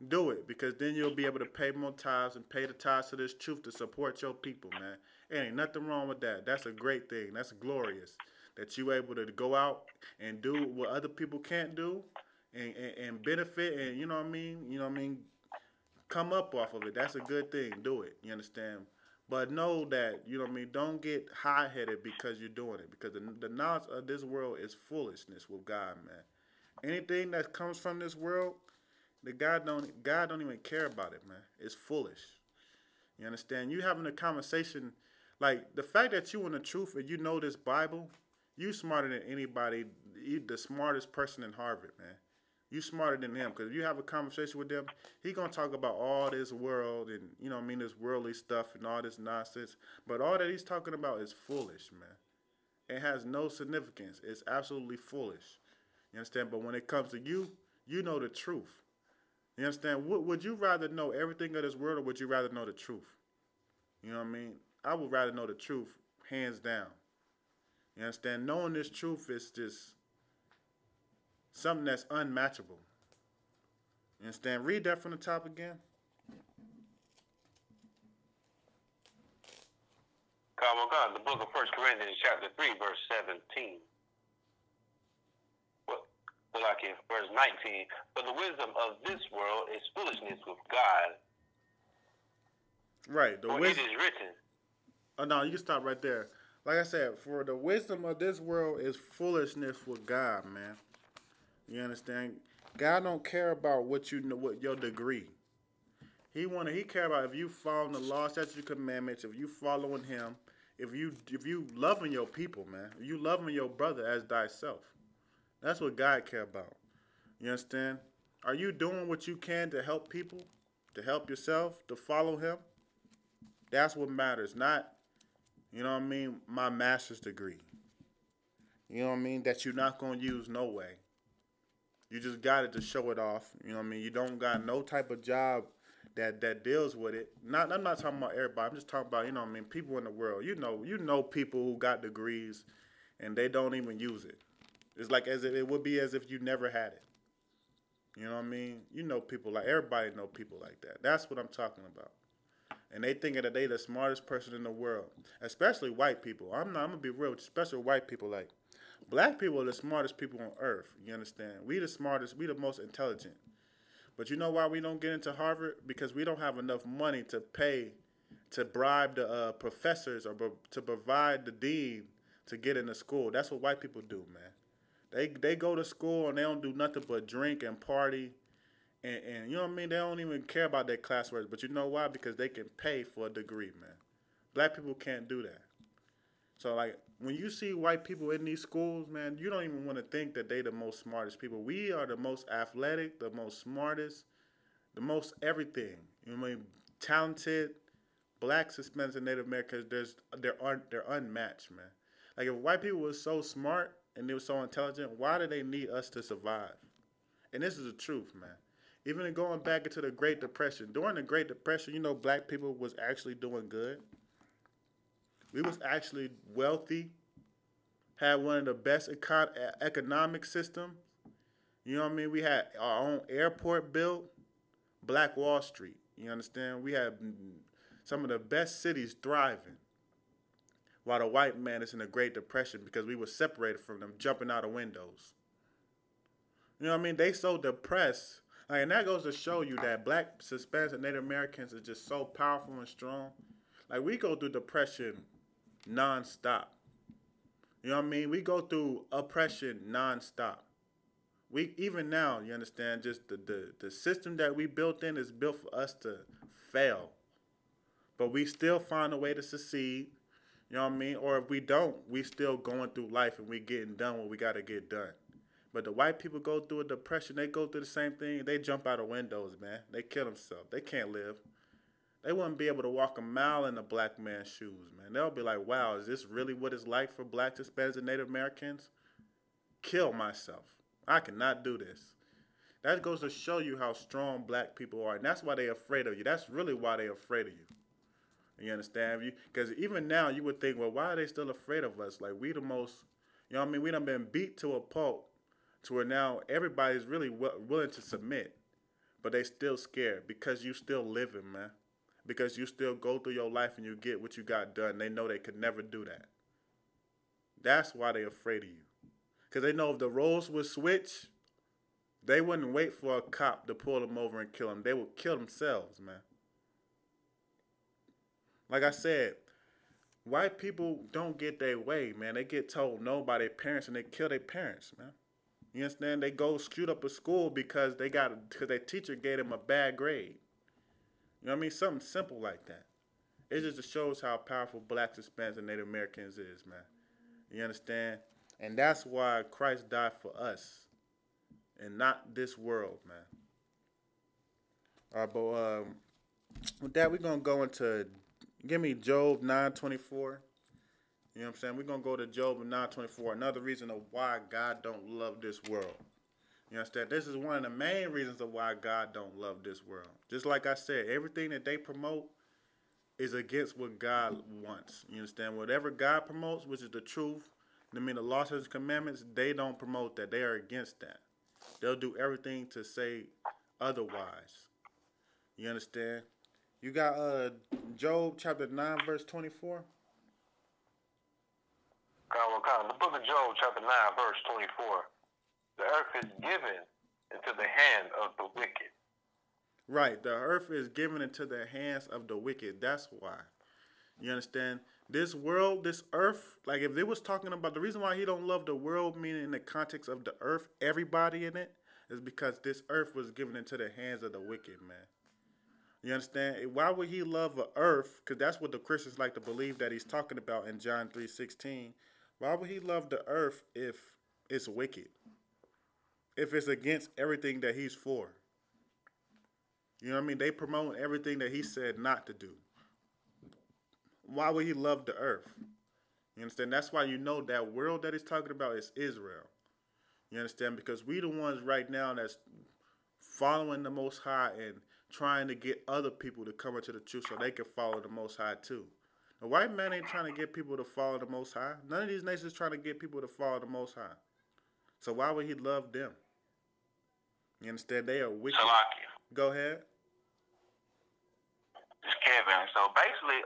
do it because then you'll be able to pay more tithes and pay the tithes to this truth to support your people, man. Ain't nothing wrong with that. That's a great thing. That's glorious that you able to go out and do what other people can't do and benefit and you know what I mean? You know what I mean? Come up off of it. That's a good thing. Do it. You understand? But know that, you know what I mean, don't get high headed because you're doing it. Because the knowledge of this world is foolishness with God, man. Anything that comes from this world, the God don't even care about it, man. It's foolish. You understand? You having a conversation, like the fact that you in the truth and you know this Bible, you smarter than anybody, you the smartest person in Harvard, man. You smarter than him because if you have a conversation with them, he gonna talk about all this world and you know what I mean this worldly stuff and all this nonsense. But all that he's talking about is foolish, man. It has no significance. It's absolutely foolish. You understand? But when it comes to you, you know the truth. You understand? Would you rather know everything of this world or would you rather know the truth? You know what I mean? I would rather know the truth, hands down. You understand? Knowing this truth is just something that's unmatchable. You understand? Read that from the top again. The book of 1 Corinthians, chapter 3, verse 17. Like in verse 19, for the wisdom of this world is foolishness with God. Right. For it is written. Oh, no, you can stop right there. Like I said, for the wisdom of this world is foolishness with God, man. You understand? God don't care about what you know, what your degree. He care about if you following the law, statutes, commandments, if you following Him, if you loving your people, man, if you loving your brother as thyself. That's what God care about. You understand? Are you doing what you can to help people, to help yourself, to follow Him? That's what matters. Not, you know what I mean, my master's degree. You know what I mean? That you're not going to use no way. You just got it to show it off. You know what I mean? You don't got no type of job that deals with it. I'm not talking about everybody. I'm just talking about, you know what I mean, people in the world. You know people who got degrees and they don't even use it. It's like as if it would be as if you never had it. You know what I mean? You know people like everybody know people like that. That's what I'm talking about. And they thinking that they the smartest person in the world, especially white people. I'm gonna be real, especially white people. Like black people are the smartest people on earth. You understand? We the smartest. We the most intelligent. But you know why we don't get into Harvard? Because we don't have enough money to pay to bribe the professors or to provide the dean to get into school. That's what white people do, man. They go to school and they don't do nothing but drink and party and you know what I mean? They don't even care about their classwork. But you know why? Because they can pay for a degree, man. Black people can't do that. So like when you see white people in these schools, man, you don't even want to think that they the most smartest people. We are the most athletic, the most smartest, the most everything. You know what I mean? Talented, blacks, Hispanics, and Native Americans. They're unmatched, man. Like if white people were so smart and they were so intelligent, why do they need us to survive? And this is the truth, man. Even going back into the Great Depression, during the Great Depression, you know, black people was actually doing good. We was actually wealthy, had one of the best economic systems. You know what I mean? We had our own airport built, Black Wall Street. You understand? We had some of the best cities thriving. While the white man is in the Great Depression because we were separated from them, jumping out of windows. You know what I mean? They so depressed. Like, and that goes to show you that black, Hispanics, and Native Americans are just so powerful and strong. Like, we go through depression nonstop. You know what I mean? We go through oppression nonstop. We even now, you understand, just the system that we built in is built for us to fail. But we still find a way to succeed. You know what I mean? Or if we don't, we still going through life and we getting done what we gotta get done. But the white people go through a depression, they go through the same thing, they jump out of windows, man. They kill themselves. They can't live. They wouldn't be able to walk a mile in a black man's shoes, man. They'll be like, wow, is this really what it's like for blacks, Hispanics, and Native Americans? Kill myself. I cannot do this. That goes to show you how strong black people are. And that's why they're afraid of you. That's really why they're afraid of you. You understand? Because even now you would think, well, why are they still afraid of us? Like, we the most, you know what I mean? We done been beat to a pulp to where now everybody's really willing to submit. But they still scared because you still living, man. Because you still go through your life and you get what you got done. They know they could never do that. That's why they're afraid of you. Because they know if the roles would switch, they wouldn't wait for a cop to pull them over and kill them. They would kill themselves, man. Like I said, white people don't get their way, man. They get told no by their parents and they kill their parents, man. You understand? They go shoot up a school because their teacher gave them a bad grade. You know what I mean? Something simple like that. It just shows how powerful blacks, Hispanics, and Native Americans is, man. You understand? And that's why Christ died for us and not this world, man. All right, but with that, we're going to go into, give me Job 9:24. You know what I'm saying? We're going to go to Job 9:24. Another reason of why God don't love this world. You understand? This is one of the main reasons of why God don't love this world. Just like I said, everything that they promote is against what God wants. You understand? Whatever God promotes, which is the truth, I mean the law, statutes, commandments, they don't promote that. They are against that. They'll do everything to say otherwise. You understand? You got Job chapter 9, verse 24. The book of Job, chapter 9, verse 24. The earth is given into the hand of the wicked. Right. The earth is given into the hands of the wicked. That's why. You understand? This world, this earth, like if it was talking about the reason why he don't love the world, meaning in the context of the earth, everybody in it, is because this earth was given into the hands of the wicked, man. You understand? Why would he love the earth? Because that's what the Christians like to believe that he's talking about in John 3:16. Why would he love the earth if it's wicked? If it's against everything that he's for? You know what I mean? They promote everything that he said not to do. Why would he love the earth? You understand? That's why you know that world that he's talking about is Israel. You understand? Because we the ones right now that's following the Most High and trying to get other people to come into the truth so they can follow the Most High too. The white man ain't trying to get people to follow the Most High. None of these nations trying to get people to follow the Most High. So why would he love them? You understand? They are wicked. Go ahead. It's Kevin. So basically,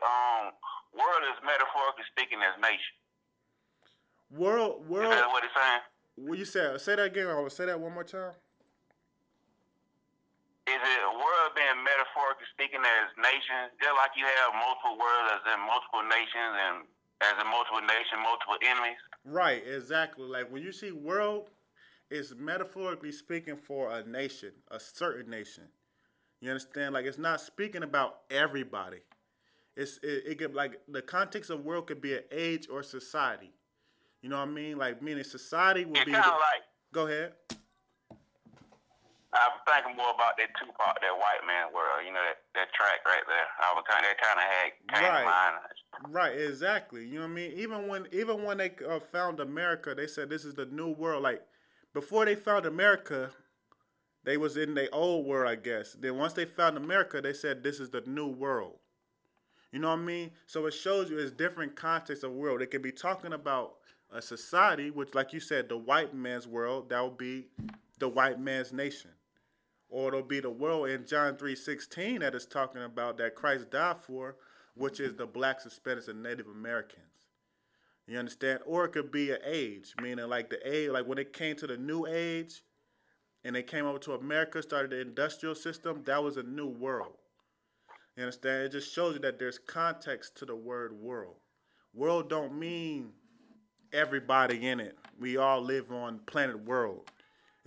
world is metaphorically speaking as nation. World. Is that what it's saying? What you said? Say that again. I'll say that one more time. Is it a world being metaphorically speaking as nations? Just like you have multiple worlds as in multiple nations and as in multiple nations, multiple enemies? Right, exactly. Like when you see world, it's metaphorically speaking for a nation, a certain nation. You understand? Like it's not speaking about everybody. It could, like the context of world could be an age or society. You know what I mean? Like meaning society would be. Kind of like. Go ahead. I was thinking more about that Tupac, that white man world. You know that track right there. That kind of had came to mind. Right, exactly. You know what I mean? Even when they found America, they said this is the new world. Like before they found America, they was in their old world, I guess. Then once they found America, they said this is the new world. You know what I mean? So it shows you it's different contexts of world. They could be talking about a society, which, like you said, the white man's world. That would be the white man's nation. Or it'll be the world in John 3:16 that is talking about that Christ died for, which is the blacks, Hispanics, and Native Americans. You understand? Or it could be an age, meaning like the age, like when it came to the new age, and they came over to America, started the industrial system. That was a new world. You understand? It just shows you that there's context to the word world. World don't mean everybody in it. We all live on planet world.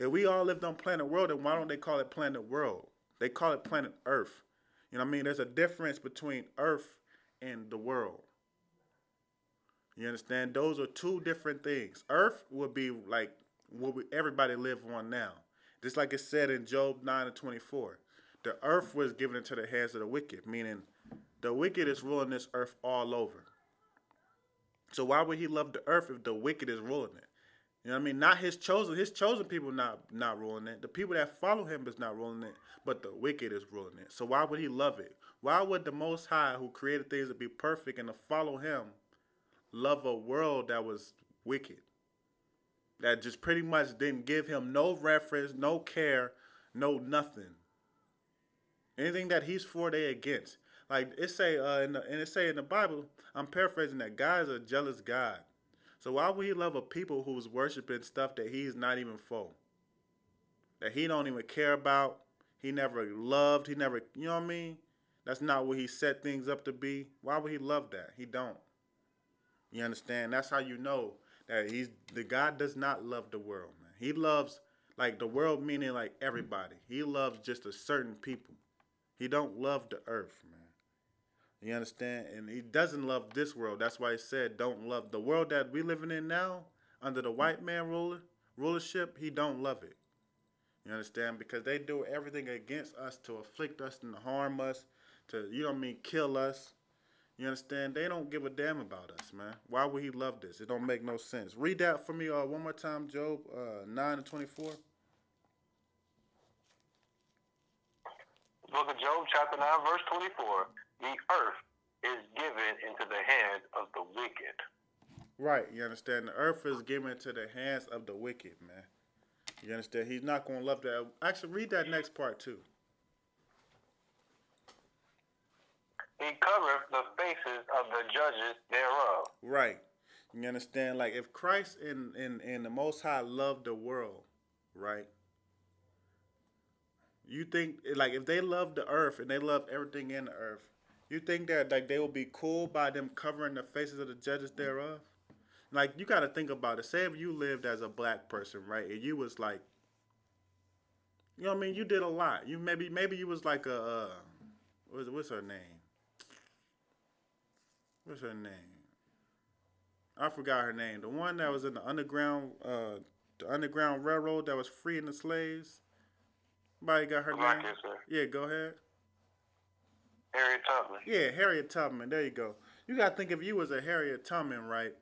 If we all lived on planet world, then why don't they call it planet world? They call it planet Earth. You know what I mean? There's a difference between Earth and the world. You understand? Those are two different things. Earth would be like what everybody live on now. Just like it said in Job 9 and 24. The earth was given into the hands of the wicked, meaning the wicked is ruling this earth all over. So why would he love the earth if the wicked is ruling it? You know what I mean? Not his chosen people not ruling it. The people that follow him is not ruling it, but the wicked is ruling it. So why would he love it? Why would the Most High, who created things to be perfect and to follow him, love a world that was wicked? That just pretty much didn't give him no reference, no care, no nothing. Anything that he's for, they against. Like it say in the Bible, I'm paraphrasing that God is a jealous God. So why would he love a people who's worshiping stuff that he's not even for? That he don't even care about. He never loved. He never, you know what I mean? That's not what he set things up to be. Why would he love that? He don't. You understand? That's how you know that the God does not love the world, man. He loves like the world, meaning like everybody. He loves just a certain people. He don't love the earth, man. You understand? And he doesn't love this world. That's why he said don't love the world that we living in now under the white man rulership. He don't love it. You understand? Because they do everything against us to afflict us and harm us, to, you know what I mean, kill us. You understand? They don't give a damn about us, man. Why would he love this? It don't make no sense. Read that for me one more time, Job 9 and 24. Book of Job, chapter 9, verse 24. The earth is given into the hands of the wicked. Right, you understand? The earth is given into the hands of the wicked, man. You understand? He's not going to love that. Actually, read that next part, too. He covereth the faces of the judges thereof. Right. You understand? Like, if Christ and the Most High loved the world, right? You think, like, if they love the earth and they love everything in the earth, you think that, like, they will be cool by them covering the faces of the judges thereof? Like, you got to think about it. Say if you lived as a black person, right? And you was like, you know what I mean? You did a lot. You maybe you was like a, what's her name? What's her name? I forgot her name. The one that was in the Underground Railroad that was freeing the slaves. Somebody got her name? Sir. Yeah, go ahead. Harriet Tubman. Yeah, Harriet Tubman. There you go. You got to think if you was a Harriet Tubman, right?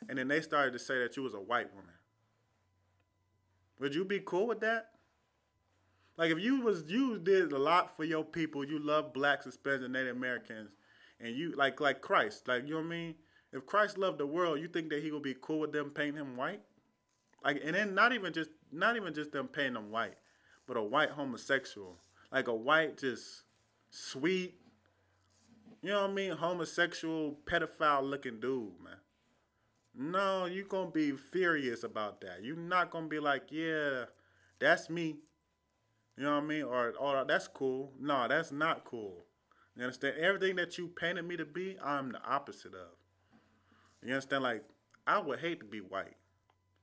And then they started to say that you was a white woman. Would you be cool with that? Like if you did a lot for your people, you love blacks, Hispanics, and Native Americans, and you like Christ, like you know what I mean? If Christ loved the world, you think that he would be cool with them painting him white? Like, and then not even just them painting him white, but a white homosexual, like a white just sweet, you know what I mean, homosexual pedophile looking dude, man. No, you gonna be furious about that. You're not gonna be like, yeah, that's me. You know what I mean? Or that's cool. No, that's not cool. You understand? Everything that you painted me to be, I'm the opposite of. You understand? Like, I would hate to be white.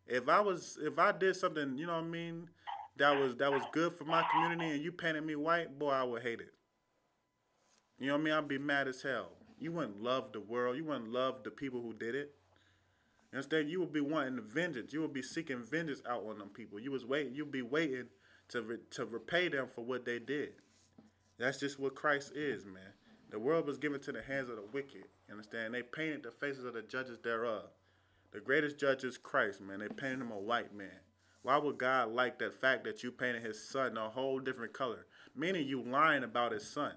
If I did something, you know what I mean, that was good for my community and you painted me white, boy, I would hate it. You know what I mean? I'd be mad as hell. You wouldn't love the world. You wouldn't love the people who did it. You understand? You would be wanting the vengeance. You would be seeking vengeance out on them people. You'd be waiting to repay them for what they did. That's just what Christ is, man. The world was given to the hands of the wicked. You understand? They painted the faces of the judges thereof. The greatest judge is Christ, man. They painted him a white man. Why would God like that fact that you painted his son a whole different color? Meaning you lying about his son.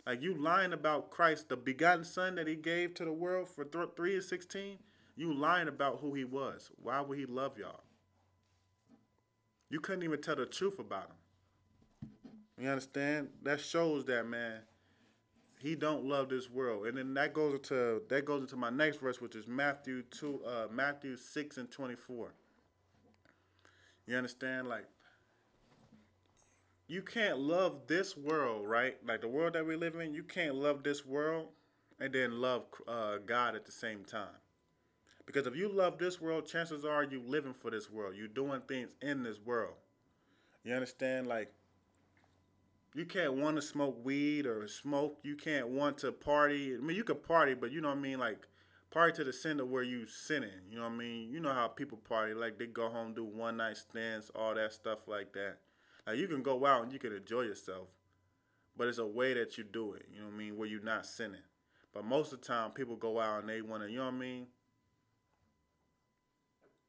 Like you lying about Christ, the begotten son that he gave to the world for 3 and 16. You lying about who he was. Why would he love y'all? You couldn't even tell the truth about him. You understand? That shows that, man, he don't love this world. And then that goes into my next verse, which is Matthew 6 and 24. You understand? Like, you can't love this world, right? Like the world that we live in, you can't love this world and then love God at the same time. Because if you love this world, chances are you living for this world. You doing things in this world. You understand? Like, you can't want to smoke weed or smoke. You can't want to party. I mean, you could party, but you know what I mean? Like, party to the center where you sinning. You know what I mean? You know how people party. Like, they go home, do one night stands, all that stuff like that. Like, you can go out and you can enjoy yourself, but it's a way that you do it. You know what I mean? Where you're not sinning. But most of the time, people go out and they want to, you know what I mean?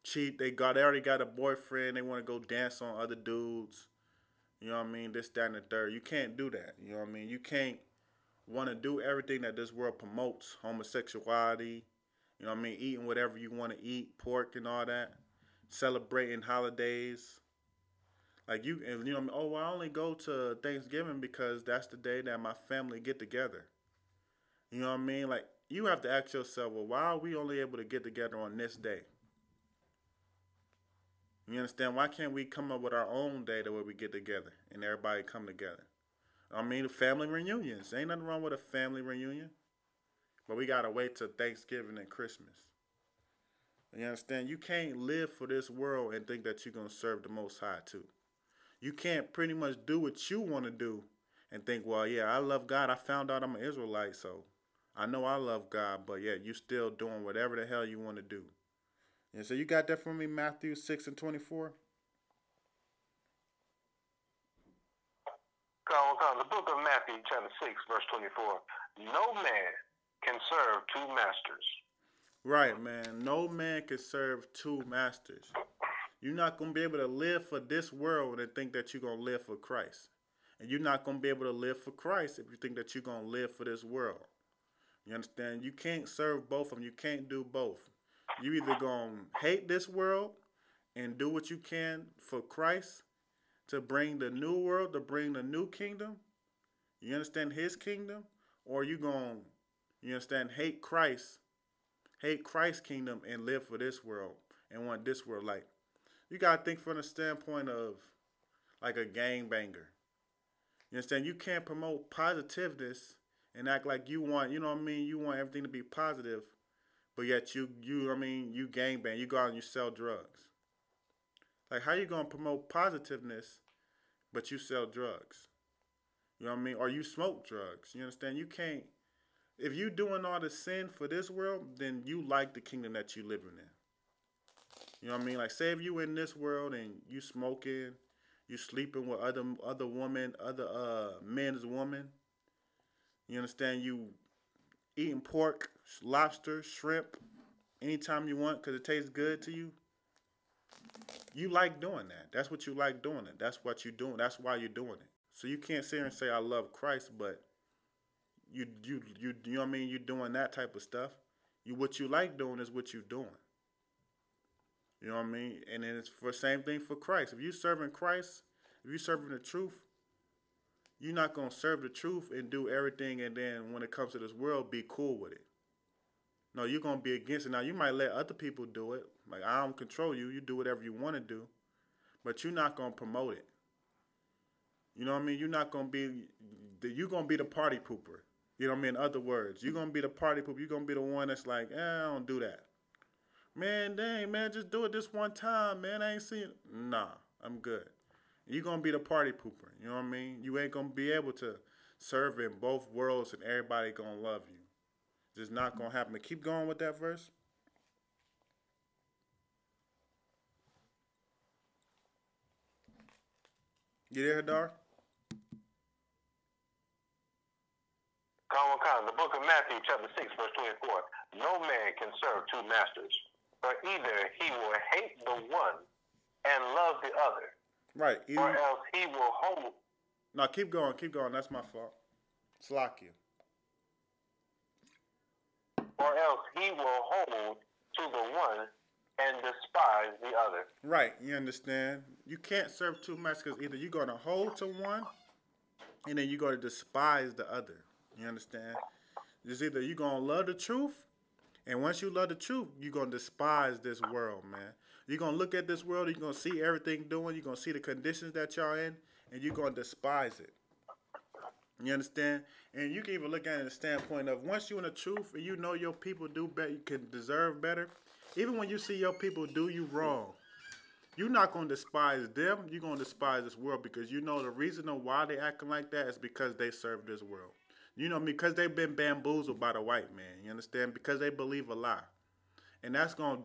Cheat. They already got a boyfriend. They want to go dance on other dudes. You know what I mean? This, that, and the third. You can't do that. You know what I mean? You can't want to do everything that this world promotes. Homosexuality. You know what I mean? Eating whatever you want to eat. Pork and all that. Celebrating holidays. Like you, and you know what I mean? Oh, well, I only go to Thanksgiving because that's the day that my family get together. You know what I mean? Like, you have to ask yourself, well, why are we only able to get together on this day? You understand? Why can't we come up with our own day where we get together and everybody come together? I mean, family reunions. Ain't nothing wrong with a family reunion. But we gotta wait till Thanksgiving and Christmas. You understand? You can't live for this world and think that you're gonna serve the Most High too. You can't pretty much do what you want to do and think, well, yeah, I love God. I found out I'm an Israelite, so I know I love God, but yeah, you still doing whatever the hell you want to do. And so you got that from me, Matthew 6 and 24? The book of Matthew, chapter 6, verse 24. No man can serve two masters. Right, man. No man can serve two masters. You're not going to be able to live for this world and think that you're going to live for Christ. And you're not going to be able to live for Christ if you think that you're going to live for this world. You understand? You can't serve both of them. You can't do both. You either going to hate this world and do what you can for Christ to bring the new world, to bring the new kingdom. You understand? His kingdom. Or you going to, you understand, hate Christ's kingdom and live for this world and want this world. Like, you got to think from the standpoint of like a gangbanger. You understand? You can't promote positiveness and act like you want, you know what I mean? You want everything to be positive, but yet you gangbang. You go out and you sell drugs. Like, how you going to promote positiveness, but you sell drugs? You know what I mean? Or you smoke drugs. You understand? You can't. If you doing all the sin for this world, then you like the kingdom that you living in. You know what I mean? Like, say if you in this world and you smoking, you sleeping with other women, other men's women. You understand? You eating pork, lobster, shrimp, anytime you want because it tastes good to you. You like doing that. That's what you like doing it. That's what you're doing. That's why you're doing it. So you can't sit here and say I love Christ, but you know what I mean? You're doing that type of stuff. What you like doing is what you're doing. You know what I mean? And then it's for the same thing for Christ. If you serving Christ, if you serving the truth, you're not going to serve the truth and do everything and then when it comes to this world, be cool with it. No, you're going to be against it. Now, you might let other people do it. Like, I don't control you. You do whatever you want to do. But you're not going to promote it. You know what I mean? You're not going to be, you're going to be the party pooper. You know what I mean? In other words, you're going to be the party pooper. You're going to be the one that's like, I don't do that. Man, dang, man, just do it this one time, man. I ain't seen it. Nah, I'm good. You're going to be the party pooper. You know what I mean? You ain't going to be able to serve in both worlds and everybody going to love you. It's just not going to happen. Keep going with that verse. You there, Hadar? The book of Matthew, chapter 6, verse 24. No man can serve two masters, for either he will hate the one and love the other, right? Or else he will hold. No, keep going. That's my fault. Slack you. Or else he will hold to the one and despise the other. Right, you understand? You can't serve two masters because either you're going to hold to one and then you're going to despise the other. You understand? It's either you're going to love the truth, and once you love the truth, you're going to despise this world, man. You're going to look at this world, you're going to see everything doing, you're going to see the conditions that y'all in, and you're going to despise it. You understand? And you can even look at it in the standpoint of once you're in the truth and you know your people do better, you can deserve better, Even when you see your people do you wrong, you're not going to despise them. You're going to despise this world because you know the reason why they acting like that is because they serve this world. You know, because they've been bamboozled by the white man. You understand? Because they believe a lie. And that's gonna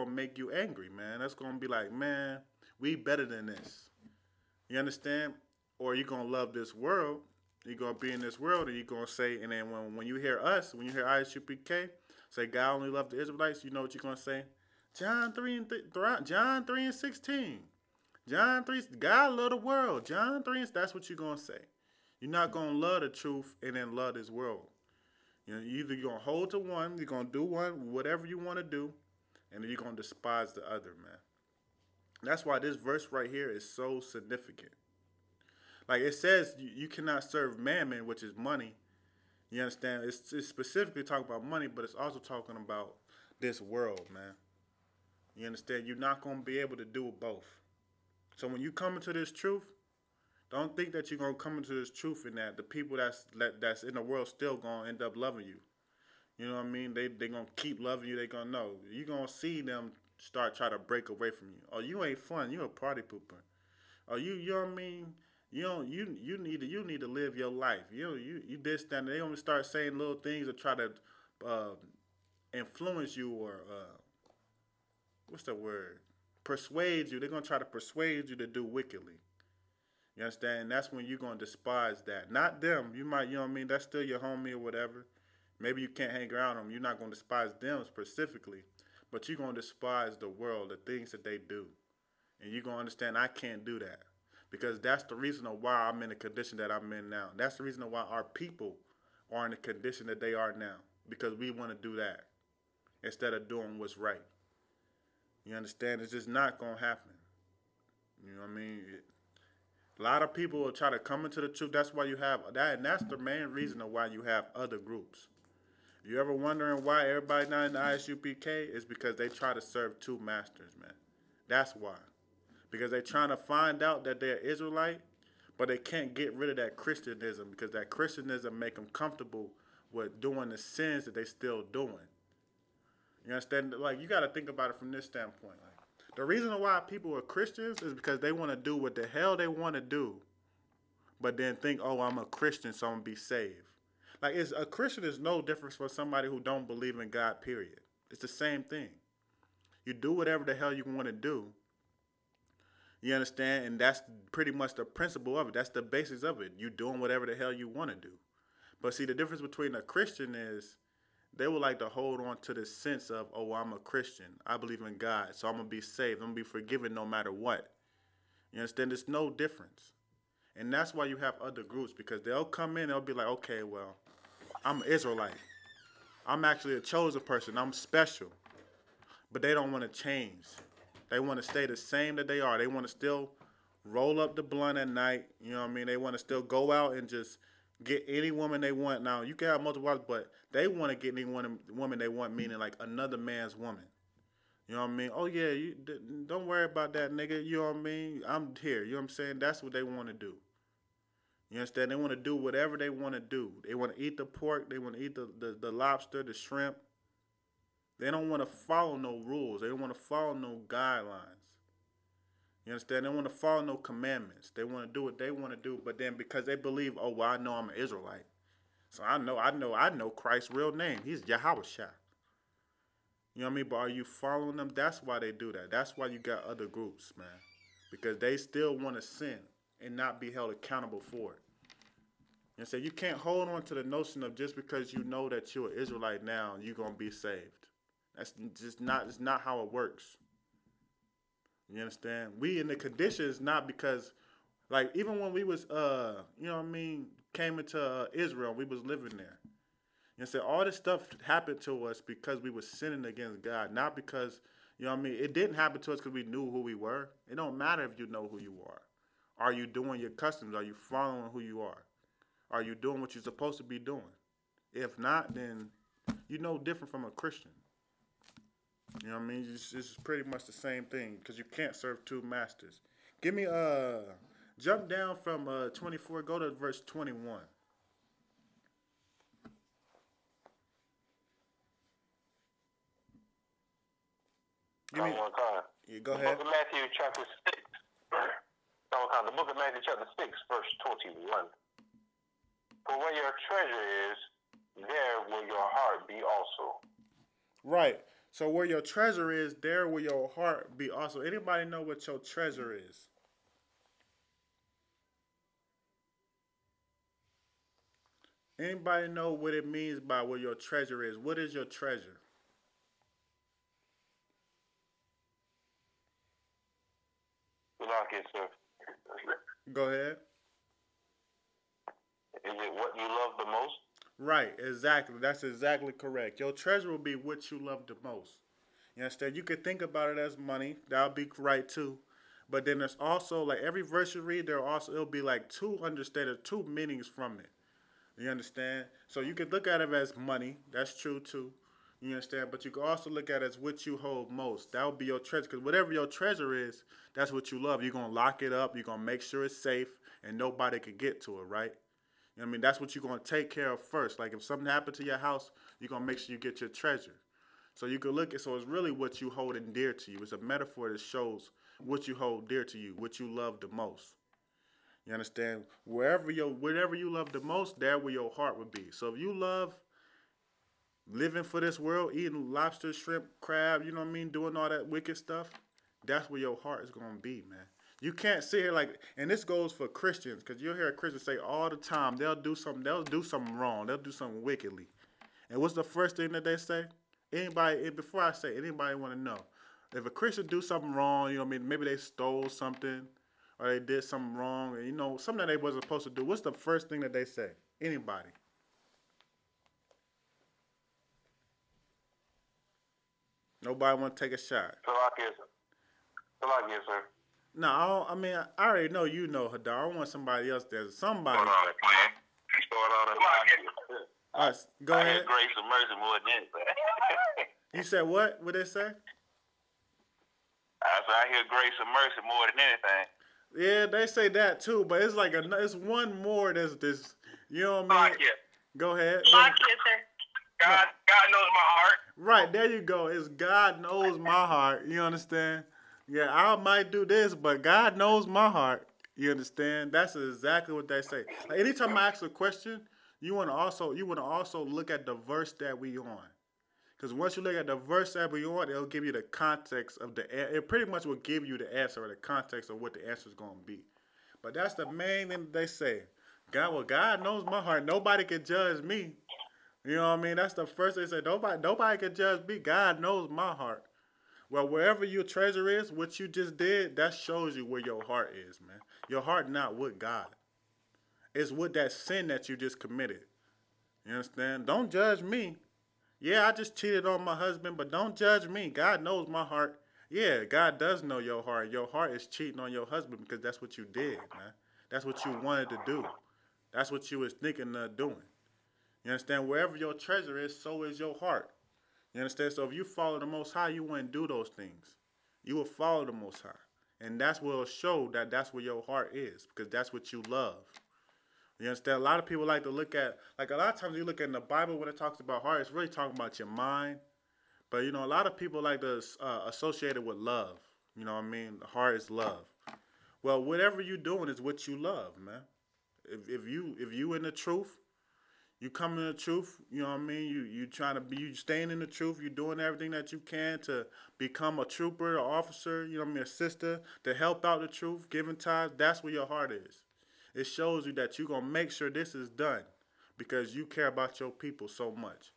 make you angry, man. That's gonna be like, man, we better than this. You understand? Or you're gonna love this world. You're gonna be in this world, and you're gonna say, and then when you hear us, when you hear I.S.U.P.K, say God only loved the Israelites. You know what you're gonna say? John 3:16. John 3, God love the world. John 3, that's what you're gonna say. You're not gonna love the truth and then love this world. You know, either you're gonna hold to one, you're gonna do one, whatever you want to do, and then you're gonna despise the other, man. That's why this verse right here is so significant. Like it says, you cannot serve mammon, which is money. You understand? It's specifically talking about money, but it's also talking about this world, man. You understand? You're not gonna be able to do both. So when you come into this truth, don't think that you're gonna come into this truth and that the people that's in the world still gonna end up loving you. You know what I mean? They gonna keep loving you. They gonna know. You gonna see them start try to break away from you. Oh, you ain't fun. You a party pooper. Oh, you know what I mean? You don't you need to live your life. You this that. They gonna start saying little things to try to uh, influence you or what's the word? Persuade you. They're gonna try to persuade you to do wickedly. You understand? That's when you're gonna despise that. Not them. You might, you know what I mean? That's still your homie or whatever. Maybe you can't hang around them. You're not gonna despise them specifically, but you're gonna despise the world, the things that they do, and you're gonna understand I can't do that because that's the reason why I'm in the condition that I'm in now. That's the reason why our people are in the condition that they are now because we want to do that instead of doing what's right. You understand? It's just not gonna happen. You know what I mean? A lot of people will try to come into the truth. That's why you have that, and that's the main reason of why you have other groups. You ever wondering why everybody not in the I.S.U.P.K? Is because they try to serve two masters, man. That's why. Because they trying to find out that they're Israelite, but they can't get rid of that Christianism because that Christianism make them comfortable with doing the sins that they still doing. You understand? Like, you got to think about it from this standpoint. Like, the reason why people are Christians is because they want to do what the hell they want to do, but then think, oh, I'm a Christian, so I'm going to be saved. Like, a Christian is no different from somebody who don't believe in God, period. It's the same thing. You do whatever the hell you want to do. You understand? And that's pretty much the principle of it. That's the basis of it. You doing whatever the hell you want to do. But see, the difference between a Christian is they would like to hold on to the sense of, oh, I'm a Christian. I believe in God, so I'm going to be saved. I'm going to be forgiven no matter what. You understand? There's no difference. And that's why you have other groups, because they'll come in and they'll be like, okay, well, I'm an Israelite. I'm actually a chosen person. I'm special. But they don't want to change. They want to stay the same that they are. They want to still roll up the blunt at night. You know what I mean? They want to still go out and just get any woman they want. Now, you can have multiple wives, but they want to get any woman they want, meaning like another man's woman. You know what I mean? Oh, yeah, don't worry about that, nigga. You know what I mean? I'm here. You know what I'm saying? That's what they want to do. You understand? They want to do whatever they want to do. They want to eat the pork. They want to eat the lobster, the shrimp. They don't want to follow no rules. They don't want to follow no guidelines. You understand? They don't want to follow no commandments. They want to do what they want to do, but then because they believe, oh, well, I know I'm an Israelite. So I know Christ's real name. He's Yahushua. You know what I mean? But are you following them? That's why they do that. That's why you got other groups, man. Because they still want to sin and not be held accountable for it. And so you can't hold on to the notion of just because you know that you're an Israelite now, you're going to be saved. That's just not, it's not how it works. You understand? We in the conditions not because, like, even when we was, you know what I mean, came into Israel, we was living there. You know what I'm saying? All this stuff happened to us because we were sinning against God, not because, you know what I mean, it didn't happen to us because we knew who we were. It don't matter if you know who you are. Are you doing your customs? Are you following who you are? Are you doing what you're supposed to be doing? If not, then you're no different from a Christian. You know what I mean? It's pretty much the same thing because you can't serve two masters. Give me jump down from 24, go to verse 21. Give me. Yeah, go ahead. The book of Matthew chapter 6. The book of Matthew chapter 6, verse 21. For where your treasure is, there will your heart be also. Right. So where your treasure is, there will your heart be also. Anybody know what your treasure is? Anybody know what it means by where your treasure is? What is your treasure? Like it, sir. Go ahead. Is it what you love the most? Right, exactly. That's exactly correct. Your treasure will be what you love the most. You understand? You could think about it as money. That'll be right too. But then there's also like every verse you read, it'll be like two meanings from it. You understand? So you could look at it as money. That's true too. You understand? But you can also look at it as what you hold most. That would be your treasure. Because whatever your treasure is, that's what you love. You're going to lock it up. You're going to make sure it's safe and nobody can get to it, right? You know what I mean? That's what you're going to take care of first. Like if something happened to your house, you're going to make sure you get your treasure. So you can look at, so it's really what you hold and dear to you. It's a metaphor that shows what you hold dear to you, what you love the most. You understand? Whatever you love the most, there where your heart would be. So if you love living for this world, eating lobster, shrimp, crab, you know what I mean, doing all that wicked stuff, that's where your heart is gonna be, man. You can't sit here like, and this goes for Christians, because you'll hear Christians say all the time, they'll do something wrong, they'll do something wickedly. And what's the first thing that they say? Anybody, before I say, anybody want to know? If a Christian do something wrong, you know what I mean, maybe they stole something, or they did something wrong, and you know, something that they wasn't supposed to do, what's the first thing that they say? Anybody? Nobody want to take a shot. Salakia, sir. No, I mean, I already know you know, Hadar. I want somebody else there. Somebody. Go ahead. I hear grace and mercy more than anything. You said what? What they say? I hear grace and mercy more than anything. Yeah, they say that too, but it's like it's one more that's this. You know what I mean? Go ahead. Sir. God knows my heart. Right, there you go. It's God knows my heart. You understand? Yeah, I might do this, but God knows my heart. You understand? That's exactly what they say. Like anytime I ask a question, you want to also look at the verse that we on. Because once you look at the verse that we on, it'll give you the context of it pretty much will give you the answer or the context of what the answer is going to be. But that's the main thing that they say. God knows my heart. Nobody can judge me. You know what I mean? That's the first thing they say. Nobody can judge me. God knows my heart. Well, wherever your treasure is, what you just did, that shows you where your heart is, man. Your heart not with God. It's with that sin that you just committed. You understand? Don't judge me. Yeah, I just cheated on my husband, but don't judge me. God knows my heart. Yeah, God does know your heart. Your heart is cheating on your husband because that's what you did, man. That's what you wanted to do. That's what you was thinking of doing. You understand? Wherever your treasure is, so is your heart. You understand? So if you follow the Most High, you wouldn't do those things. You will follow the Most High. And that's what will show that that's where your heart is, because that's what you love. You understand? A lot of people like to look at, like a lot of times you look in the Bible when it talks about heart, it's really talking about your mind. But, you know, a lot of people like to associate it with love. You know what I mean? The heart is love. Well, whatever you're doing is what you love, man. If you in the truth, you come in the truth, you know what I mean? You trying to be, you staying in the truth, you doing everything that you can to become a trooper, an officer, you know what I mean, a sister, to help out the truth, giving tithes, that's where your heart is. It shows you that you're going to make sure this is done because you care about your people so much.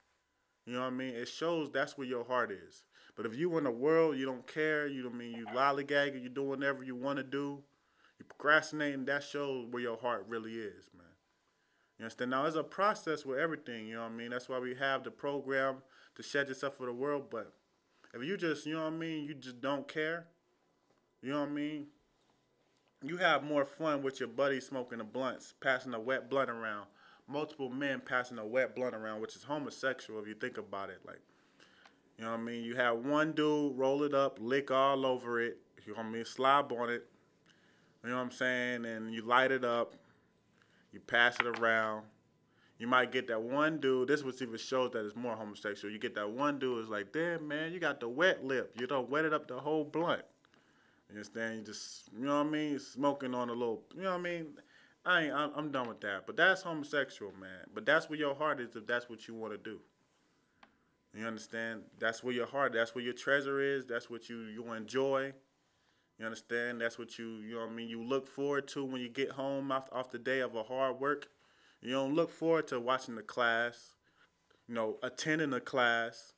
You know what I mean? It shows that's where your heart is. But if you in the world, you don't care, you know what I mean, you lollygagging, you doing whatever you want to do, you procrastinating, that shows where your heart really is, man. You understand? Now, there's a process with everything, you know what I mean? That's why we have the program to shed yourself for the world. But if you just, you know what I mean, you just don't care, you know what I mean? You have more fun with your buddies smoking the blunts, passing a wet blunt around. Multiple men passing a wet blunt around, which is homosexual if you think about it. Like, you know what I mean? You have one dude roll it up, lick all over it, you know what I mean, slob on it, you know what I'm saying? And you light it up, you pass it around. You might get that one dude. This was even shows that it's more homosexual. You get that one dude is like, damn man, you got the wet lip. You don't wet it up the whole blunt. You understand? You just, you know what I mean? Smoking on a little, you know what I mean? I'm done with that. But that's homosexual, man. But that's where your heart is if that's what you want to do. You understand? That's where your heart, that's where your treasure is. That's what you enjoy. You understand? That's what you know what I mean? You look forward to when you get home off the day of a hard work. You don't look forward to watching the class, attending the class.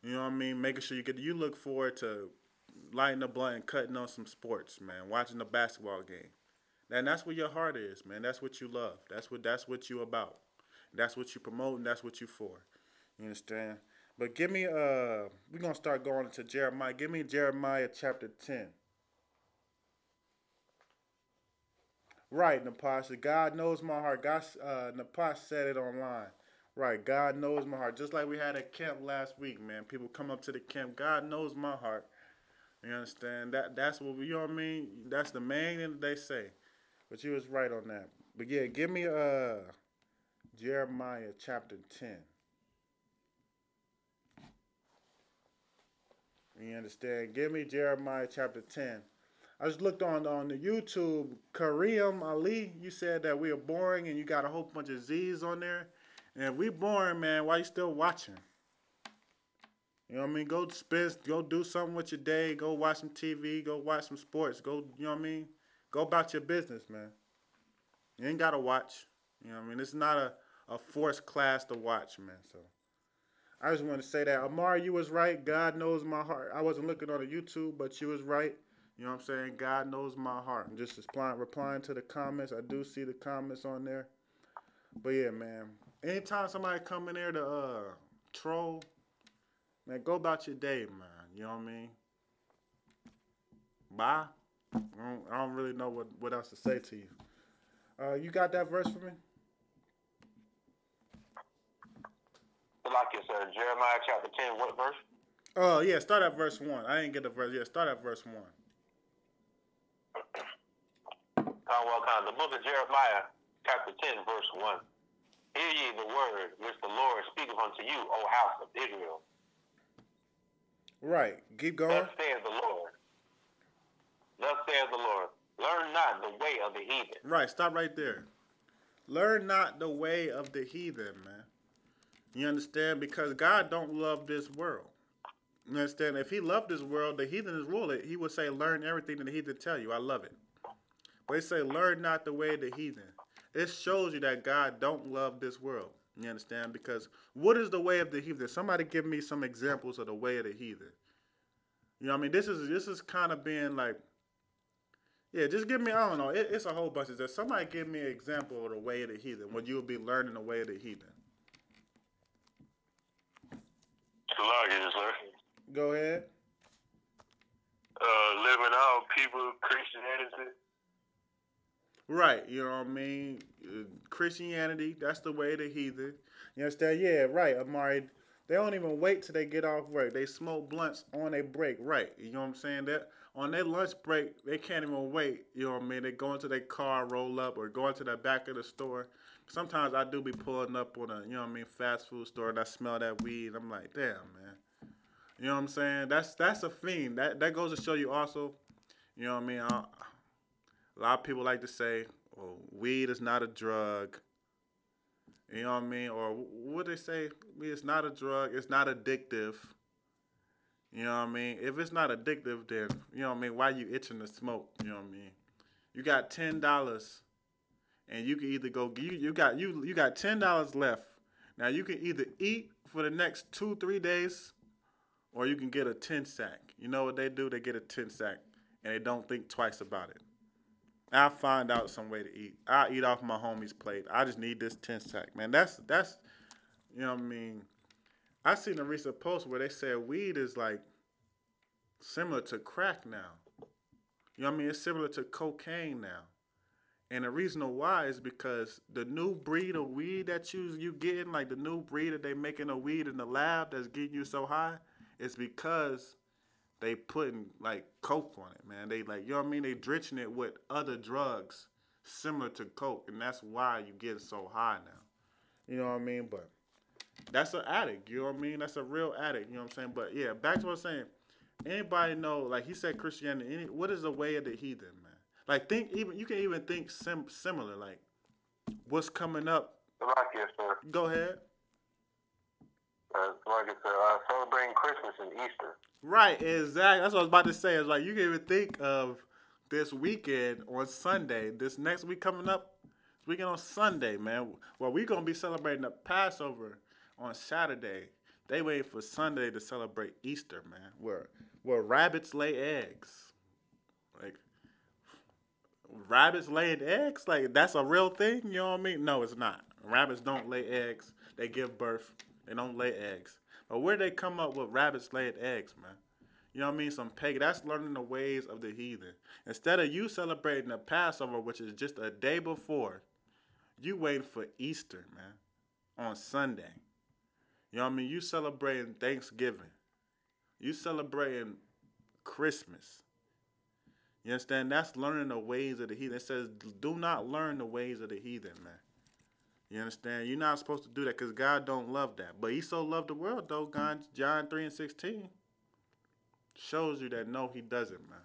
You know what I mean? Making sure you look forward to lighting a blunt and cutting on some sports, man. Watching the basketball game. And that's where your heart is, man. That's what you love. That's what you about. That's what you promote and that's what you for. You understand? But give me we're gonna start going into Jeremiah. Give me Jeremiah chapter 10. Right, Napash. God knows my heart. God Napash said it online. Right, God knows my heart. Just like we had at camp last week, man. People come up to the camp. God knows my heart. You understand? That's what you know what I mean? That's the main thing that they say. But you was right on that. But yeah, give me Jeremiah chapter 10. You understand? Give me Jeremiah chapter 10. I just looked on the YouTube, Kareem Ali, you said that we are boring and you got a whole bunch of Z's on there. And if we boring, man, why you still watching? You know what I mean? Go do something with your day. Go watch some TV. Go watch some sports. Go, you know what I mean? Go about your business, man. You ain't got to watch. You know what I mean? It's not a forced class to watch, man. So I just want to say that. Amari, you was right. God knows my heart. I wasn't looking on the YouTube, but you was right. You know what I'm saying? God knows my heart. I'm just replying to the comments. I do see the comments on there. But yeah, man. Anytime somebody come in there to troll, man, go about your day, man. You know what I mean? Bye. I don't really know what else to say to you. You got that verse for me? Like it's Jeremiah chapter 10, what verse? Oh, yeah, start at verse 1. I didn't get the verse. Yeah, start at verse 1. The book of Jeremiah chapter 10, verse 1. Hear ye the word which the Lord speaketh unto you, O house of Israel. Right. Keep going. Thus saith the Lord. Thus saith the Lord. Learn not the way of the heathen. Right. Stop right there. Learn not the way of the heathen, man. You understand? Because God don't love this world. You understand? If he loved this world, the heathen is rule it. He would say, learn everything that the heathen tell you. I love it. But he say, learn not the way of the heathen. It shows you that God don't love this world. You understand? Because what is the way of the heathen? Somebody give me some examples of the way of the heathen. You know what I mean? This is kind of being like, yeah, just give me, I don't know. It's a whole bunch of this. Somebody give me an example of the way of the heathen, when you will be learning the way of the heathen. Go ahead. Living out people, Christianity. Right, you know what I mean? Christianity, that's the way of the heathen. You understand? Yeah, right, Amari. They don't even wait till they get off work. They smoke blunts on their break, right? You know what I'm saying? That on their lunch break, they can't even wait. You know what I mean? They go into their car, roll up, or go into the back of the store. Sometimes I do be pulling up on a, you know what I mean, fast food store, and I smell that weed. I'm like, damn, man. You know what I'm saying? That's a fiend. That goes to show you also, you know what I mean? A lot of people like to say, oh, weed is not a drug. You know what I mean? Or what they say, it's not a drug, it's not addictive. You know what I mean? If it's not addictive, then, you know what I mean, why you itching to smoke? You know what I mean? You got $10 and you can either go, you got $10 left. Now you can either eat for the next 2-3 days or you can get a 10 sack. You know what they do? They get a 10 sack and they don't think twice about it. I'll find out some way to eat. I'll eat off my homie's plate. I just need this 10 sack, man. That's you know what I mean. I seen a recent post where they said weed is like similar to crack now. You know what I mean? It's similar to cocaine now. And the reason why is because the new breed of weed that you getting, like the new breed that they making a weed in the lab that's getting you so high, is because they putting like coke on it, man. They like, you know what I mean? They drenching it with other drugs similar to coke, and that's why you get so high now. You know what I mean? But that's an addict. You know what I mean? That's a real addict. You know what I'm saying? But yeah, back to what I'm saying. Anybody know? Like he said, Christianity. What is the way of the heathen, man? Like think even you can even think similar. Like what's coming up? Like yes, sir. Go ahead. Like I said, celebrating Christmas and Easter. Right, exactly. That's what I was about to say. It's like you can even think of this weekend on Sunday. This next week coming up, this weekend on Sunday, man. Well, we're gonna be celebrating the Passover on Saturday. They wait for Sunday to celebrate Easter, man. Where rabbits lay eggs. Like rabbits laying eggs? Like that's a real thing? You know what I mean? No, it's not. Rabbits don't lay eggs. They give birth. They don't lay eggs. But where they come up with rabbits laying eggs, man? You know what I mean? Some pagan. That's learning the ways of the heathen. Instead of you celebrating the Passover, which is just a day before, you waiting for Easter, man, on Sunday. You know what I mean? You celebrating Thanksgiving. You celebrating Christmas. You understand? That's learning the ways of the heathen. It says, do not learn the ways of the heathen, man. You understand? You're not supposed to do that because God don't love that. But he so loved the world, though. God, John 3:16 shows you that no, he doesn't, man.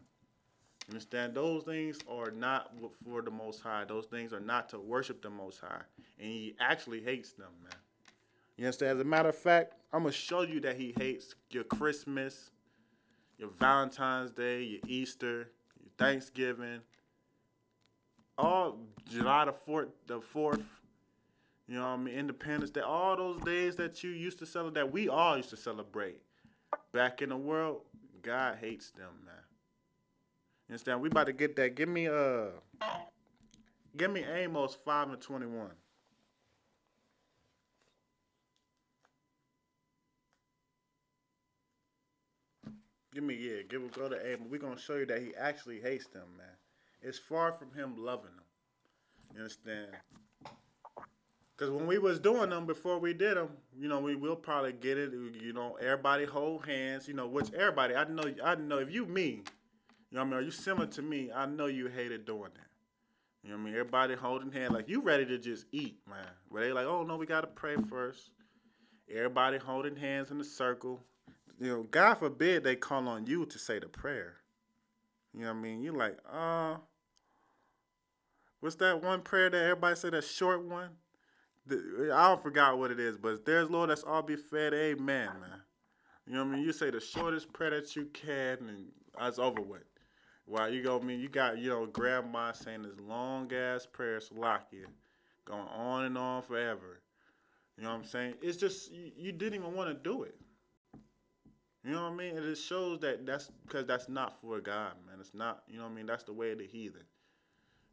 You understand? Those things are not for the Most High. Those things are not to worship the Most High. And he actually hates them, man. You understand? As a matter of fact, I'm going to show you that he hates your Christmas, your Valentine's Day, your Easter, your Thanksgiving, all July the 4th, you know what I mean, Independence Day, all those days that you used to celebrate, that we all used to celebrate back in the world, God hates them, man. You understand? We about to get that. Give me Amos 5:21. Go to Amos. We're gonna show you that he actually hates them, man. It's far from him loving them. You understand? Because when we was doing them before we did them, you know, we will probably get it. You know, everybody hold hands. You know, which everybody. I know. If you me, you know what I mean. Are you similar to me? I know you hated doing that. You know what I mean? Everybody holding hands, like you ready to just eat, man. But they like, oh no, we gotta pray first. Everybody holding hands in a circle. You know, God forbid they call on you to say the prayer. You know what I mean? You like, what's that one prayer that everybody say, that short one? I don't forgot what it is, but there's Lord, that's all be fed, amen, man. You know what I mean? You say the shortest prayer that you can, and that's over with. Well, you go, I mean, you got, you know, grandma saying this long ass prayer, Salakia, going on and on forever. You know what I'm saying? It's just, you didn't even want to do it. You know what I mean? And it shows that that's because that's not for God, man. It's not, you know what I mean? That's the way of the heathen.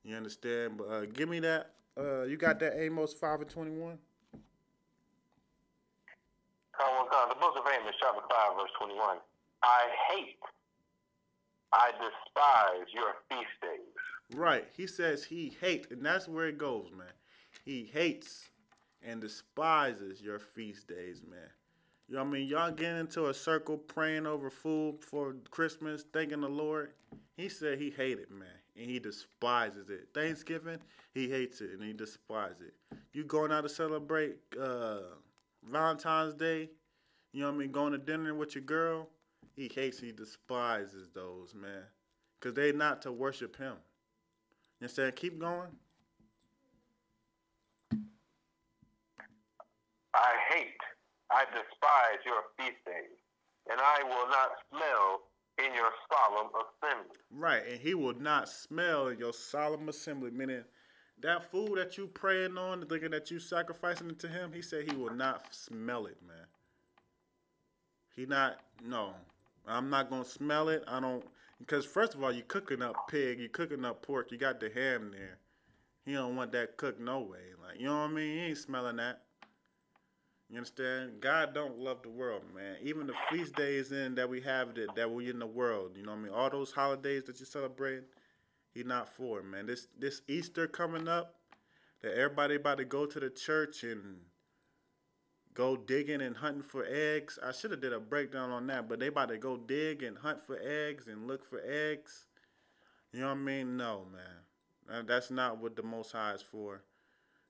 You understand? But give me that. You got that Amos 5:21? The book of Amos, chapter 5, verse 21. I despise your feast days. Right. He says he hates, and that's where it goes, man. He hates and despises your feast days, man. You know what I mean? Y'all getting into a circle praying over food for Christmas, thanking the Lord. He said he hated, man, and he despises it. Thanksgiving, he hates it and he despises it. You going out to celebrate Valentine's Day, you know what I mean, going to dinner with your girl, he hates, he despises those, man, because they not to worship him. You understand? Keep going. I despise your feast days, and I will not smell in your solemn assembly. Right, and he will not smell in your solemn assembly, meaning that food that you praying on, thinking that you sacrificing it to him, he said he will not smell it, man. No, I'm not going to smell it. I don't, because first of all, you cooking up pig, you cooking up pork, you got the ham there. He don't want that cooked no way. Like, you know what I mean? He ain't smelling that. You understand? God don't love the world, man. Even the feast days that we have that we in the world, you know what I mean? All those holidays that you celebrate, he not for it, man. This Easter coming up, that everybody about to go to the church and go digging and hunting for eggs. I should have did a breakdown on that, but they about to go dig and hunt for eggs and look for eggs. You know what I mean? No, man. That's not what the Most High is for.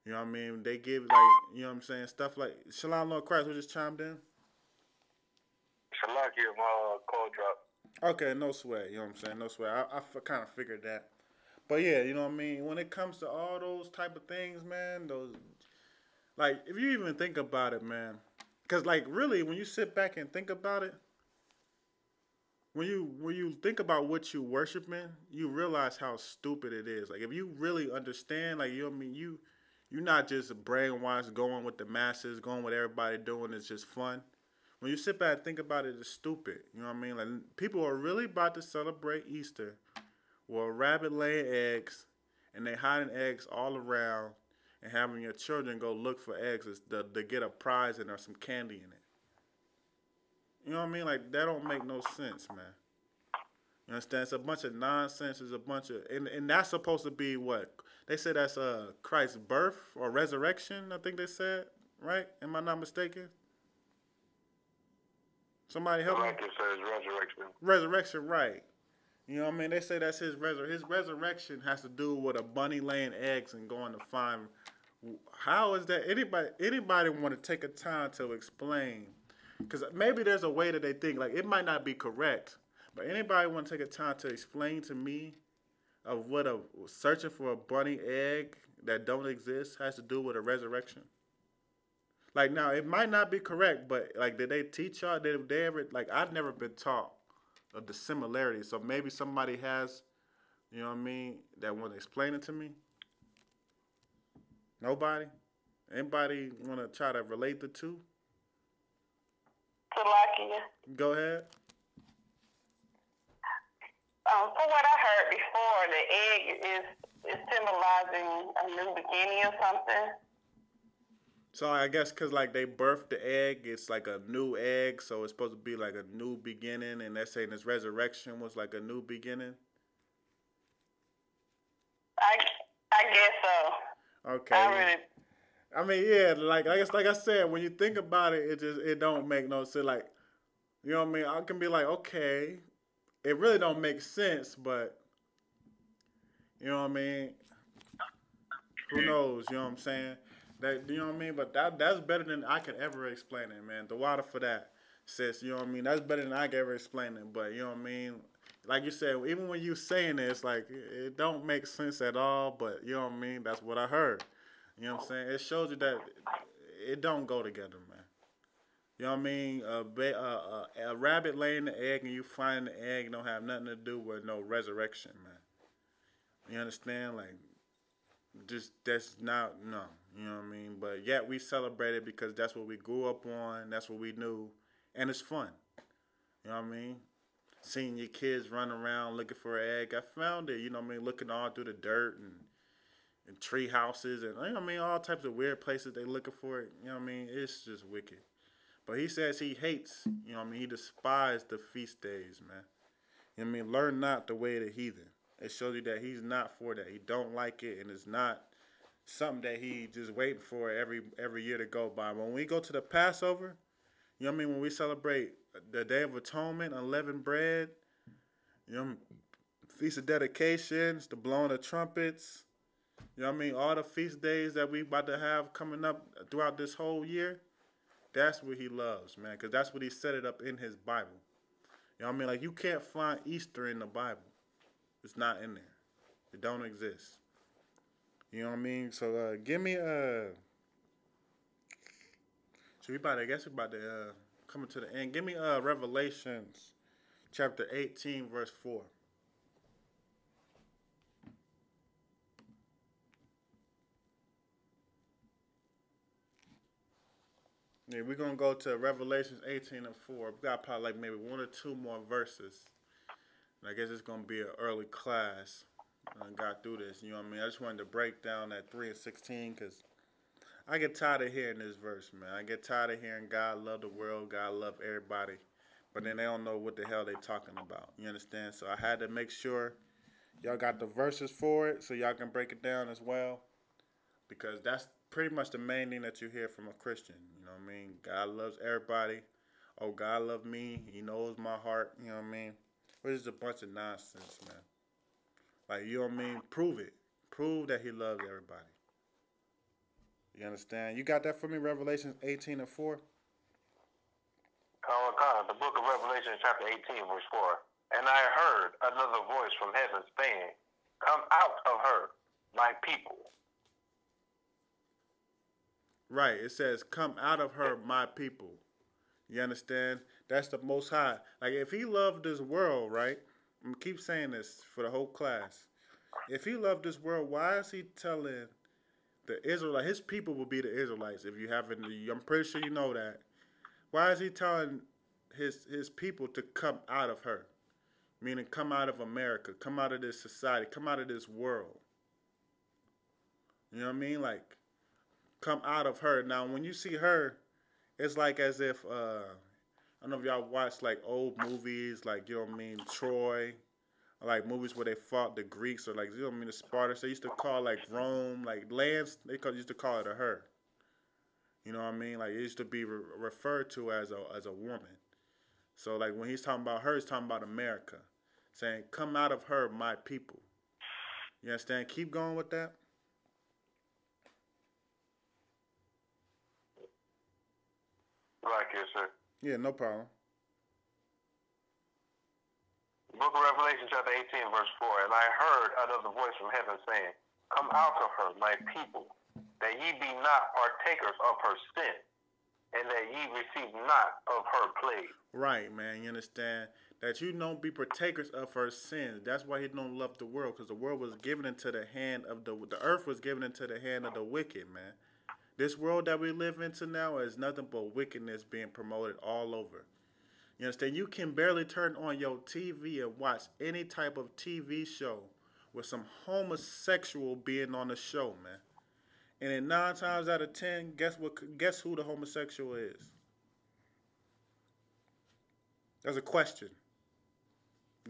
You know what I mean? They give like, you know what I'm saying, stuff like Shalom Lord Christ, who just chimed in. Shalak here, my call drop. Okay, no sweat. You know what I'm saying? No sweat. I kind of figured that. But yeah, you know what I mean? When it comes to all those type of things, man, those, like, if you even think about it, man, because, like, really, when you sit back and think about it, when you think about what you worshiping, you realize how stupid it is. Like, if you really understand, like, you know what I mean, you're not just brainwashed going with the masses, going with everybody doing. It's just fun. When you sit back and think about it, it's stupid. You know what I mean? Like, people are really about to celebrate Easter, where a rabbit laying eggs, and they hiding eggs all around, and having your children go look for eggs to get a prize and or some candy in it. You know what I mean? Like, that don't make no sense, man. You understand? It's a bunch of nonsense. It's a bunch of, and that's supposed to be what they say. That's Christ's birth or resurrection. I think they said, right? Am I not mistaken? Somebody help me. Like it says resurrection. Resurrection, right? You know what I mean? They say that's his resurrection has to do with a bunny laying eggs and going to find. How is that? Anybody want to take a time to explain? Because maybe there's a way that they think, like, it might not be correct, but anybody want to take a time to explain to me of what a searching for a bunny egg that don't exist has to do with a resurrection? Like, now it might not be correct, but like, did they teach y'all? Did they ever, like, I've never been taught of the similarities. So maybe somebody has, you know what I mean, that want to explain it to me. Nobody. Anybody want to try to relate the two? Salakia. Go ahead. From what I heard before, the egg is symbolizing a new beginning or something. So I guess because, like, they birthed the egg, it's like a new egg, so it's supposed to be like a new beginning, and they're saying this resurrection was like a new beginning. I guess so. Okay. I mean, yeah, like, I guess, like I said, when you think about it, it don't make no sense. Like, you know what I mean? I can be like, okay, it really don't make sense, but you know what I mean? Who knows? You know what I'm saying? That, you know what I mean? But that's better than I could ever explain it, man. The water for that, sis. You know what I mean? That's better than I could ever explain it. But you know what I mean? Like you said, even when you saying it, it's like it don't make sense at all. But you know what I mean? That's what I heard. You know what I'm saying? It shows you that it don't go together, man. You know what I mean? A rabbit laying the egg and you find the egg don't have nothing to do with no resurrection, man. You understand? Like, just that's not, no. You know what I mean? But yet we celebrate it because that's what we grew up on. That's what we knew, and it's fun. You know what I mean? Seeing your kids run around looking for an egg. I found it. You know what I mean? Looking all through the dirt and tree houses and, you know what I mean, all types of weird places they looking for it. You know what I mean? It's just wicked. But he says he hates, you know what I mean, he despised the feast days, man. You know what I mean? Learn not the way of the heathen. It shows you that he's not for that. He don't like it, and it's not something that he just waiting for every year to go by. When we go to the Passover, you know what I mean, when we celebrate the Day of Atonement, unleavened bread, you know, Feast of Dedications, the blowing of trumpets, you know what I mean, all the feast days that we about to have coming up throughout this whole year, that's what he loves, man, because that's what he set it up in his Bible. You know what I mean? Like, you can't find Easter in the Bible. It's not in there. It don't exist. You know what I mean? So give me so I guess we're about to coming to the end. Give me Revelations chapter 18 verse 4. Yeah, we're gonna go to Revelations 18 and 4. We got probably like maybe one or two more verses. And I guess it's gonna be an early class. I got through this, you know what I mean? I just wanted to break down that 3 and 16 because I get tired of hearing this verse, man. I get tired of hearing God love the world, God love everybody, but then they don't know what the hell they talking about. You understand? So I had to make sure y'all got the verses for it so y'all can break it down as well, because that's pretty much the main thing that you hear from a Christian. You know what I mean? God loves everybody. Oh, God loves me. He knows my heart. You know what I mean? Which is a bunch of nonsense, man. Like, you know what I mean? Prove it. Prove that he loves everybody. You understand? You got that for me, Revelation 18:4? The book of Revelation, chapter 18, verse 4. And I heard another voice from heaven saying, "Come out of her, my people." Right. It says, "Come out of her, my people." You understand? That's the Most High. Like, if he loved this world, right? I'm gonna keep saying this for the whole class. If he loved this world, why is he telling the Israelites, his people will be the Israelites, if you haven't, I'm pretty sure you know that. Why is he telling his people to come out of her? Meaning come out of America, come out of this society, come out of this world. You know what I mean? Like, come out of her. Now, when you see her, it's like as if, I don't know if y'all watch like old movies, like, you know what I mean, Troy, or like movies where they fought the Greeks, or like, you know what I mean, the Spartans. They used to call like Rome, like lands, used to call it a her. You know what I mean? Like, it used to be referred to as a woman. So like when he's talking about her, he's talking about America, saying, "Come out of her, my people." You understand? Keep going with that. Right here, sir. Yeah, no problem. Book of Revelation, chapter 18, verse 4. And I heard another voice from heaven saying, "Come out of her, my people, that ye be not partakers of her sin, and that ye receive not of her plague." Right, man. You understand? That you don't be partakers of her sins. That's why he don't love the world, because the world was given into the hand of the earth was given into the hand of the wicked, man. This world that we live into now is nothing but wickedness being promoted all over. You understand? You can barely turn on your TV and watch any type of TV show with some homosexual being on the show, man. And then 9 times out of 10, guess who the homosexual is? That's a question.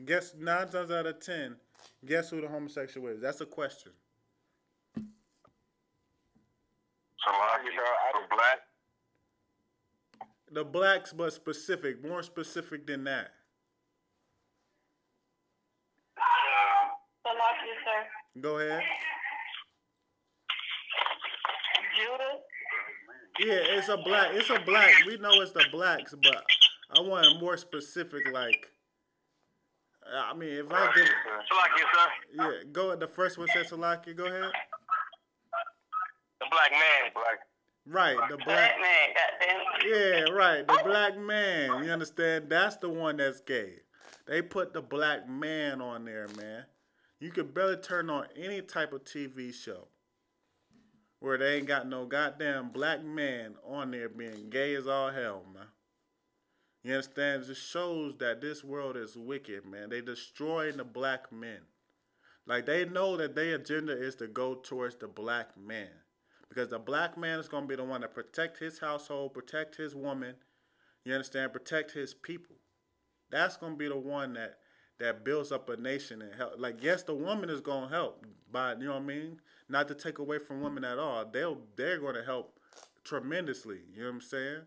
Guess 9 times out of 10, guess who the homosexual is? That's a question. The black. The blacks, but specific, more specific than that. Salakia, sir. Go ahead. Judah. Yeah, it's a black. It's a black. We know it's the blacks, but I want it more specific. Like, I mean, if I get Salakia, sir. yeah, go. The first one says Salakia. Go ahead. The black man. Black. Right, the black. Black man, goddamn. Yeah, right. The black man. You understand? That's the one that's gay. They put the black man on there, man. You could barely turn on any type of TV show where they ain't got no goddamn black man on there being gay as all hell, man. You understand? It just shows that this world is wicked, man. They destroying the black men. Like, they know that their agenda is to go towards the black man. Because the black man is going to be the one to protect his household, protect his woman, you understand, protect his people. That's going to be the one that builds up a nation and help. Like, yes, the woman is going to help, but, you know what I mean? Not to take away from women at all. They're going to help tremendously, you know what I'm saying?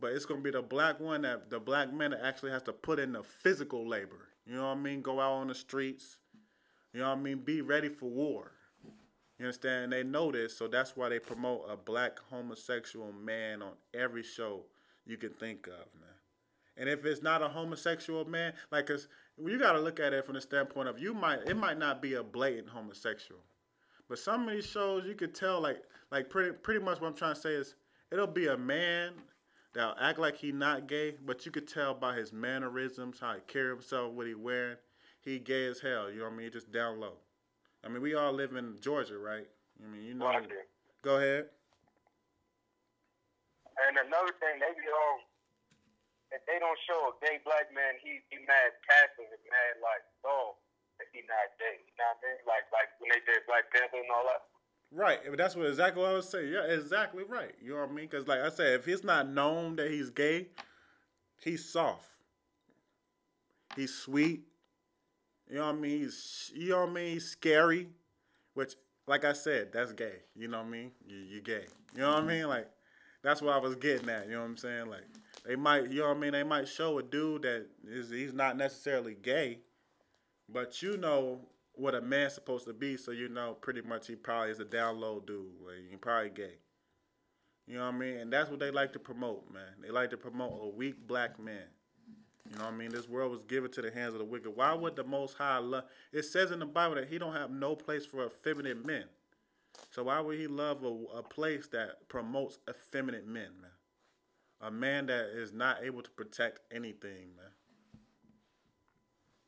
But it's going to be the black man that actually has to put in the physical labor. You know what I mean? Go out on the streets. You know what I mean? Be ready for war. You understand? They know this, so that's why they promote a black homosexual man on every show you can think of, man. And if it's not a homosexual man, like, cause you got to look at it from the standpoint of it might not be a blatant homosexual, but some of these shows you could tell, like pretty much what I'm trying to say is it'll be a man that'll act like he not gay, but you could tell by his mannerisms, how he carry himself, what he wearing, he gay as hell. You know what I mean? Just down low. I mean, we all live in Georgia, right? I mean, you know. Go ahead. And another thing, they be on, if they don't show a gay black man, he mad passive and mad like, oh, if he not gay. You know what I mean? Like when they did Black Panther and all that. Right. That's exactly what I was saying. Yeah, exactly right. You know what I mean? Because like I said, if it's not known that he's gay, he's soft. He's sweet. You know what I mean? He's scary, which, like I said, that's gay. You know what I mean? You gay. You know what I mean? Like, that's what I was getting at. You know what I'm saying? Like, they might, you know what I mean? They might show a dude that he's not necessarily gay, but you know what a man's supposed to be. So you know, pretty much he probably is a down low dude. Like, he probably gay. You know what I mean? And that's what they like to promote, man. They like to promote a weak black man. You know what I mean? This world was given to the hands of the wicked. Why would the Most High love? It says in the Bible that He don't have no place for effeminate men. So why would He love a place that promotes effeminate men, man? A man that is not able to protect anything, man.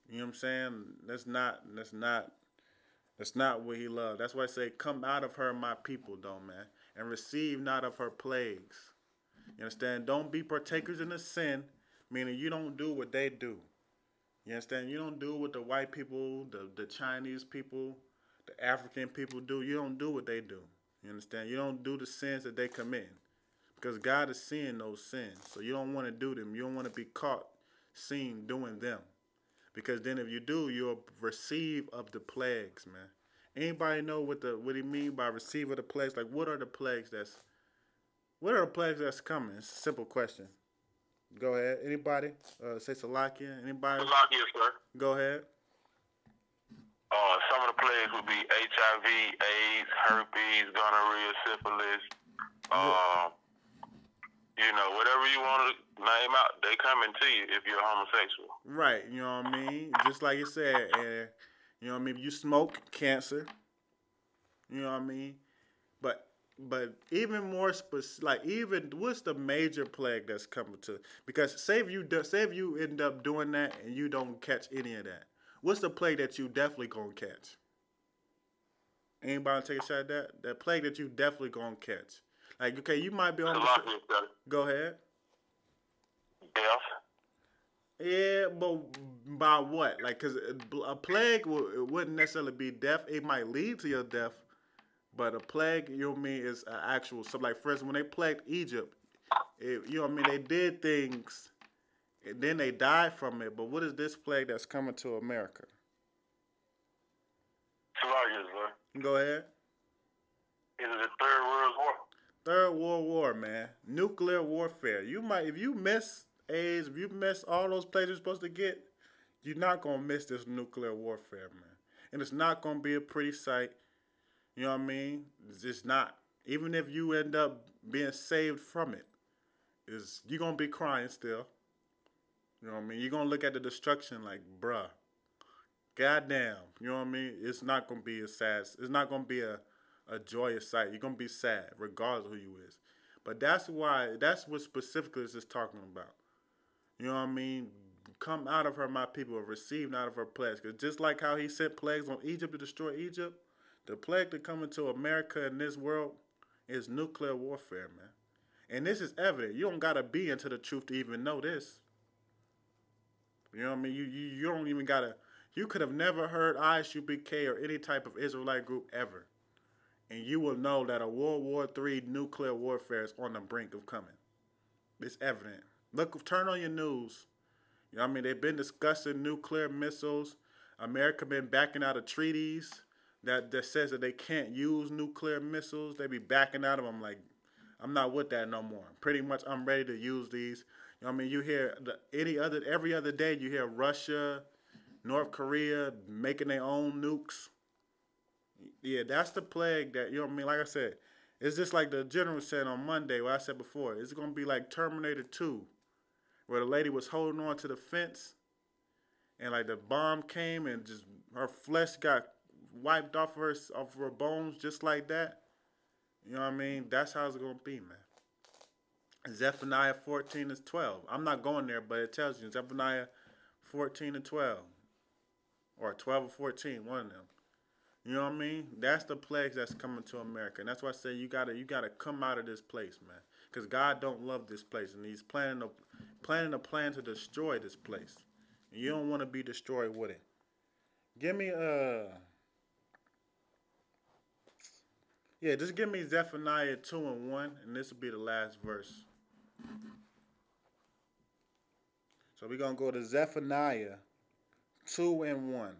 You know what I'm saying? That's not what He loves. That's why I say, come out of her, my people, though, man, and receive not of her plagues. You understand? Don't be partakers in the sin, meaning you don't do what they do. You understand? You don't do what the white people, the Chinese people, the African people do. You don't do what they do. You understand? You don't do the sins that they commit. Because God is seeing those sins. So you don't want to do them. You don't want to be caught seen doing them. Because then if you do, you'll receive of the plagues, man. Anybody know what he mean by receive of the plagues? Like, what are the plagues that's coming? It's a simple question. Go ahead. Anybody? Say Salakia. Anybody? Salakia, sir. Go ahead. Some of the plagues would be HIV, AIDS, herpes, gonorrhea, syphilis. You know, whatever you want to name out, they coming to you if you're homosexual. Right. You know what I mean? Just like you said, and you know what I mean? If you smoke, cancer. You know what I mean? But even more specific, like, even what's the major plague that's coming to? Because say if you end up doing that and you don't catch any of that, what's the plague that you definitely gonna catch? Anybody take a shot at that? That plague that you definitely gonna catch. Like, okay, you might be on the... Go ahead. Death. Yeah, but by what? Like, because a plague it wouldn't necessarily be death. It might lead to your death. But a plague, you know what I mean, is an actual... So, like, for instance, when they plagued Egypt, you know what I mean, they did things, and then they died from it. But what is this plague that's coming to America? Go ahead. Is it the Third World War? Third World War, man. Nuclear warfare. You might, if you miss AIDS, if you miss all those plagues you're supposed to get, you're not going to miss this nuclear warfare, man. And it's not going to be a pretty sight. You know what I mean? It's just not. Even if you end up being saved from it, you're going to be crying still. You know what I mean? You're going to look at the destruction like, bruh, goddamn. You know what I mean? It's not going to be a sad, it's not going to be a joyous sight. You're going to be sad regardless of who you is. But that's what specifically this is talking about. You know what I mean? Come out of her, my people, and receive out of her plagues. Because just like how he sent plagues on Egypt to destroy Egypt, the plague that coming to America and this world is nuclear warfare, man. And this is evident. You don't got to be into the truth to even know this. You know what I mean? You don't even got to... You could have never heard I.S.U.P.K or any type of Israelite group ever. And you will know that a World War III nuclear warfare is on the brink of coming. It's evident. Look, turn on your news. You know what I mean? They've been discussing nuclear missiles. America been backing out of treaties that says that they can't use nuclear missiles. They be backing out of them. Like, I'm not with that no more. Pretty much, I'm ready to use these. You know what I mean? You hear every other day, you hear Russia, North Korea making their own nukes. Yeah, that's the plague that, you know what I mean? Like I said, it's just like the general said on Monday, what I said before. It's going to be like Terminator 2, where the lady was holding on to the fence, and like the bomb came and just her flesh got wiped off her bones just like that. You know what I mean? That's how it's going to be, man. Zephaniah 14:12. I'm not going there, but it tells you Zephaniah 14:12. Or 12 or 14, one of them. You know what I mean? That's the plagues that's coming to America. And that's why I say you gotta come out of this place, man. Because God don't love this place. And he's planning a plan to destroy this place. And you don't want to be destroyed with it. Give me just give me Zephaniah 2:1, and this will be the last verse. So we're gonna go to Zephaniah 2:1.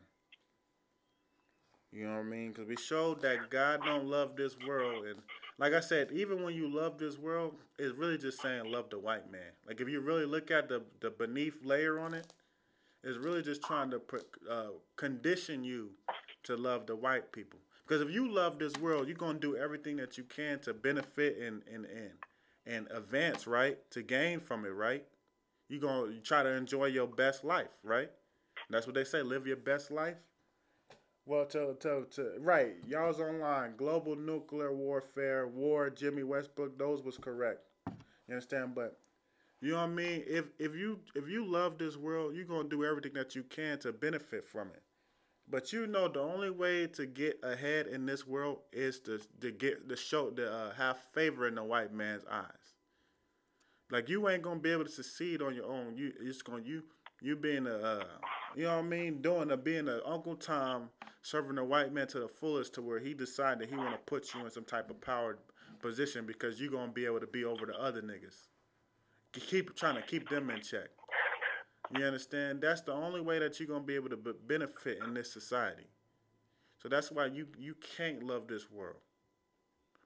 You know what I mean? Because we showed that God don't love this world. And like I said, even when you love this world, it's really just saying love the white man. Like, if you really look at the beneath layer on it, it's really just trying to condition you to love the white people. Because if you love this world, you're gonna do everything that you can to benefit and advance, right? To gain from it, right? You're gonna try to enjoy your best life, right? That's what they say, live your best life. Well, right, y'all's online. Global nuclear warfare, war, Jimmy Westbrook, those was correct. You understand? But you know what I mean? If you love this world, you're gonna do everything that you can to benefit from it. But you know the only way to get ahead in this world is to get the show to have favor in the white man's eyes. Like you ain't gonna be able to succeed on your own. You being you know what I mean, being a Uncle Tom serving a white man to the fullest to where he decided he want to put you in some type of powered position because you gonna be able to be over the other niggas. Keep trying to keep them in check. You understand? That's the only way that you're gonna be able to benefit in this society. So that's why you can't love this world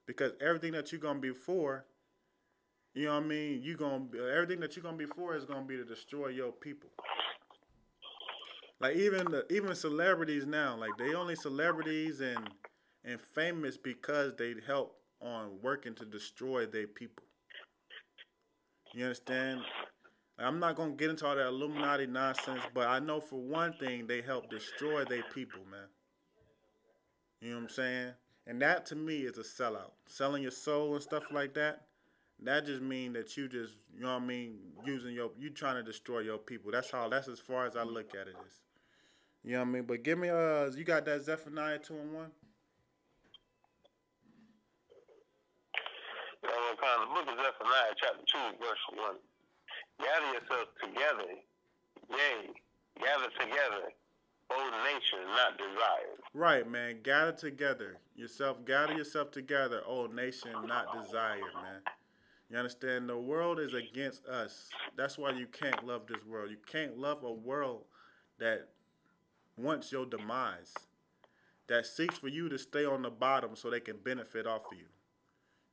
because everything that you're gonna be for, you know what I mean. Everything that you're gonna be for is gonna be to destroy your people. Like even celebrities now, like they only celebrities and famous because they help on working to destroy their people. You understand? I'm not gonna get into all that Illuminati nonsense, but I know for one thing they help destroy their people, man. You know what I'm saying? And that to me is a sellout. Selling your soul and stuff like that. That just mean that you just, you know what I mean, you trying to destroy your people. That's as far as I look at it is. You know what I mean? But give me you got that Zephaniah 2:1? The book of Zephaniah, chapter 2, verse 1. Gather yourselves together, yea, gather together, O nation not desired. Right, man. Gather yourself together, O nation not desired, man. You understand? The world is against us. That's why you can't love this world. You can't love a world that wants your demise, that seeks for you to stay on the bottom so they can benefit off of you.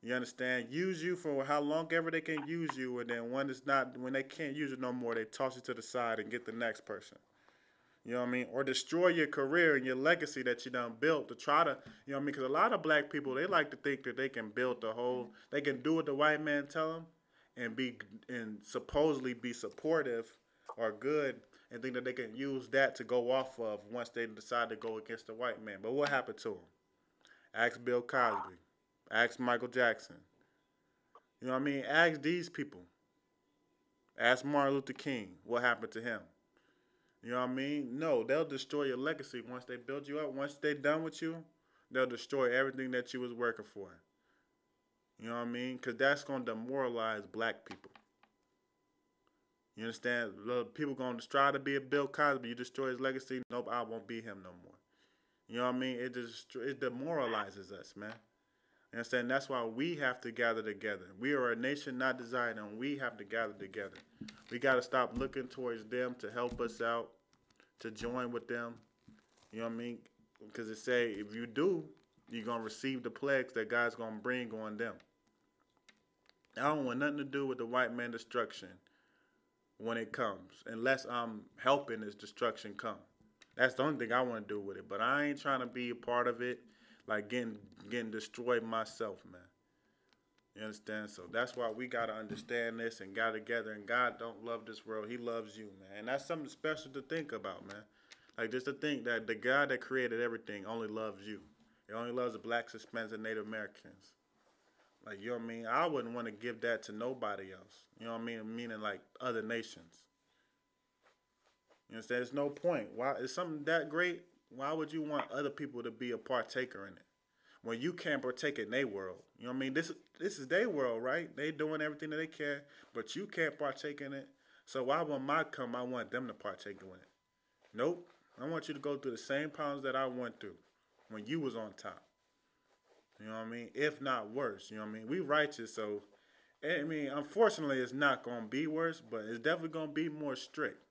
You understand? Use you for how long ever they can use you, and then when they can't use you no more, they toss you to the side and get the next person. You know what I mean? Or destroy your career and your legacy that you done built to try to, you know what I mean? Because a lot of black people, they like to think that they can they can do what the white man tell them and supposedly be supportive or good and think that they can use that to go off of once they decide to go against the white man. But what happened to them? Ask Bill Cosby. Ask Michael Jackson. You know what I mean? Ask these people. Ask Martin Luther King. What happened to him? You know what I mean? No, they'll destroy your legacy once they build you up. Once they're done with you, they'll destroy everything that you was working for. You know what I mean? Because that's going to demoralize black people. You understand? People going to try to be a Bill Cosby. You destroy his legacy. Nope, I won't be him no more. You know what I mean? It demoralizes us, man. You understand? That's why we have to gather together. We are a nation not desired, and we have to gather together. We got to stop looking towards them to help us out, to join with them. You know what I mean? Because it say, if you do, you're going to receive the plagues that God's going to bring on them. I don't want nothing to do with the white man destruction when it comes, unless I'm helping this destruction come. That's the only thing I want to do with it. But I ain't trying to be a part of it, like getting destroyed myself, man. You understand? So that's why we got to understand this and gather together. And God don't love this world. He loves you, man. And that's something special to think about, man. Like just to think that the God that created everything only loves you. He only loves the blacks, Hispanics, and Native Americans. Like, you know what I mean? I wouldn't want to give that to nobody else. You know what I mean? Meaning like other nations. You understand? There's no point. Why is something that great? Why would you want other people to be a partaker in it when you can't partake in their world? You know what I mean? This is their world, right? They doing everything that they can, but you can't partake in it. So why when I want them to partake in it? Nope. I want you to go through the same problems that I went through when you was on top. You know what I mean? If not worse. You know what I mean? We righteous, so I mean, unfortunately, it's not gonna be worse, but it's definitely gonna be more strict.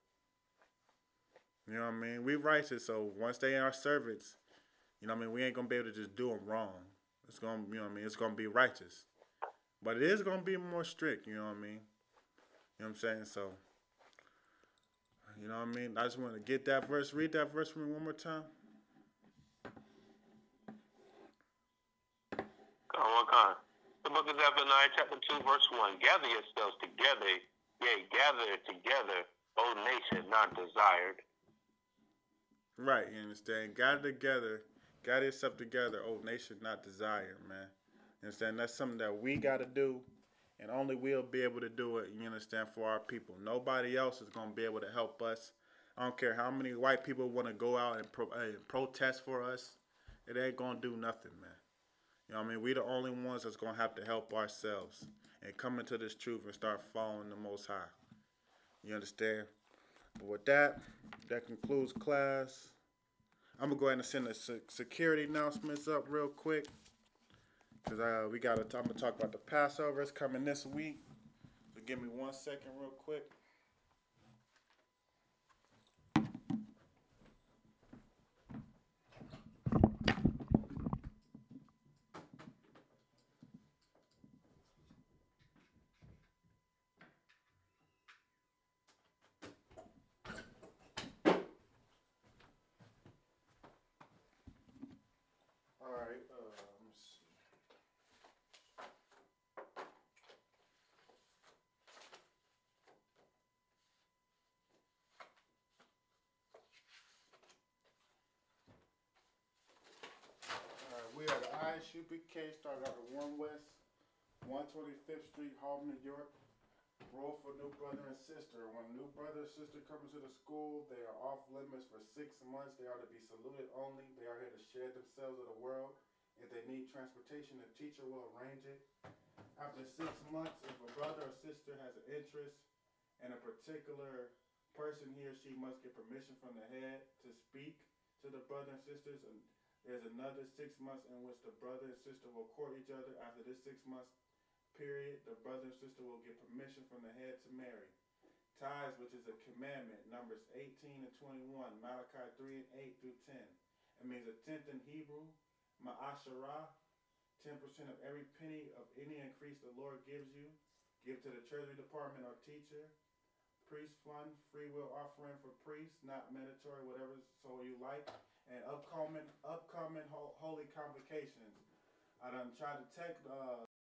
You know what I mean? We righteous, so once they are servants, you know what I mean, we ain't gonna be able to just do them wrong. It's gonna, you know what I mean, it's gonna be righteous. But it is gonna be more strict, you know what I mean? You know what I'm saying? So, you know what I mean? I just want to get that verse, read that verse for me one more time. The book of Zephaniah, chapter 2, verse 1. Gather yourselves together, yea, gather together, O nation not desired. Right, you understand? Gather together, gather yourself together, oh nation not desired, man. You understand? That's something that we got to do, and only we'll be able to do it, you understand, for our people. Nobody else is going to be able to help us. I don't care how many white people want to go out and protest for us. It ain't going to do nothing, man. You know what I mean? We the only ones that's going to have to help ourselves and come into this truth and start following the Most High. You understand? But with that, that concludes class. I'm going to go ahead and send the security announcements up real quick. Because I'm going to talk about the Passover. It's coming this week. So give me 1 second real quick. Alright, let me see. Alright, we are the I.S.U.P.K, started out at 1 West, 125th Street, Harlem, New York. Rule for new brother and sister. When new brother or sister comes to the school, they are off limits for 6 months. They are to be saluted only. They are here to share themselves with the world. If they need transportation, the teacher will arrange it. After 6 months, if a brother or sister has an interest in a particular person, he or she must get permission from the head to speak to the brother and sisters. And there's another 6 months in which the brother and sister will court each other. After this 6 months period, the brother and sister will get permission from the head to marry. Tithes, which is a commandment, Numbers 18 and 21, Malachi 3 and 8 through 10. It means a tenth in Hebrew, ma'asharah, 10% of every penny of any increase the Lord gives you. Give to the Treasury Department or teacher. Priest fund, free will offering for priests, not mandatory, whatever so you like. And upcoming holy convocations. I done tried to text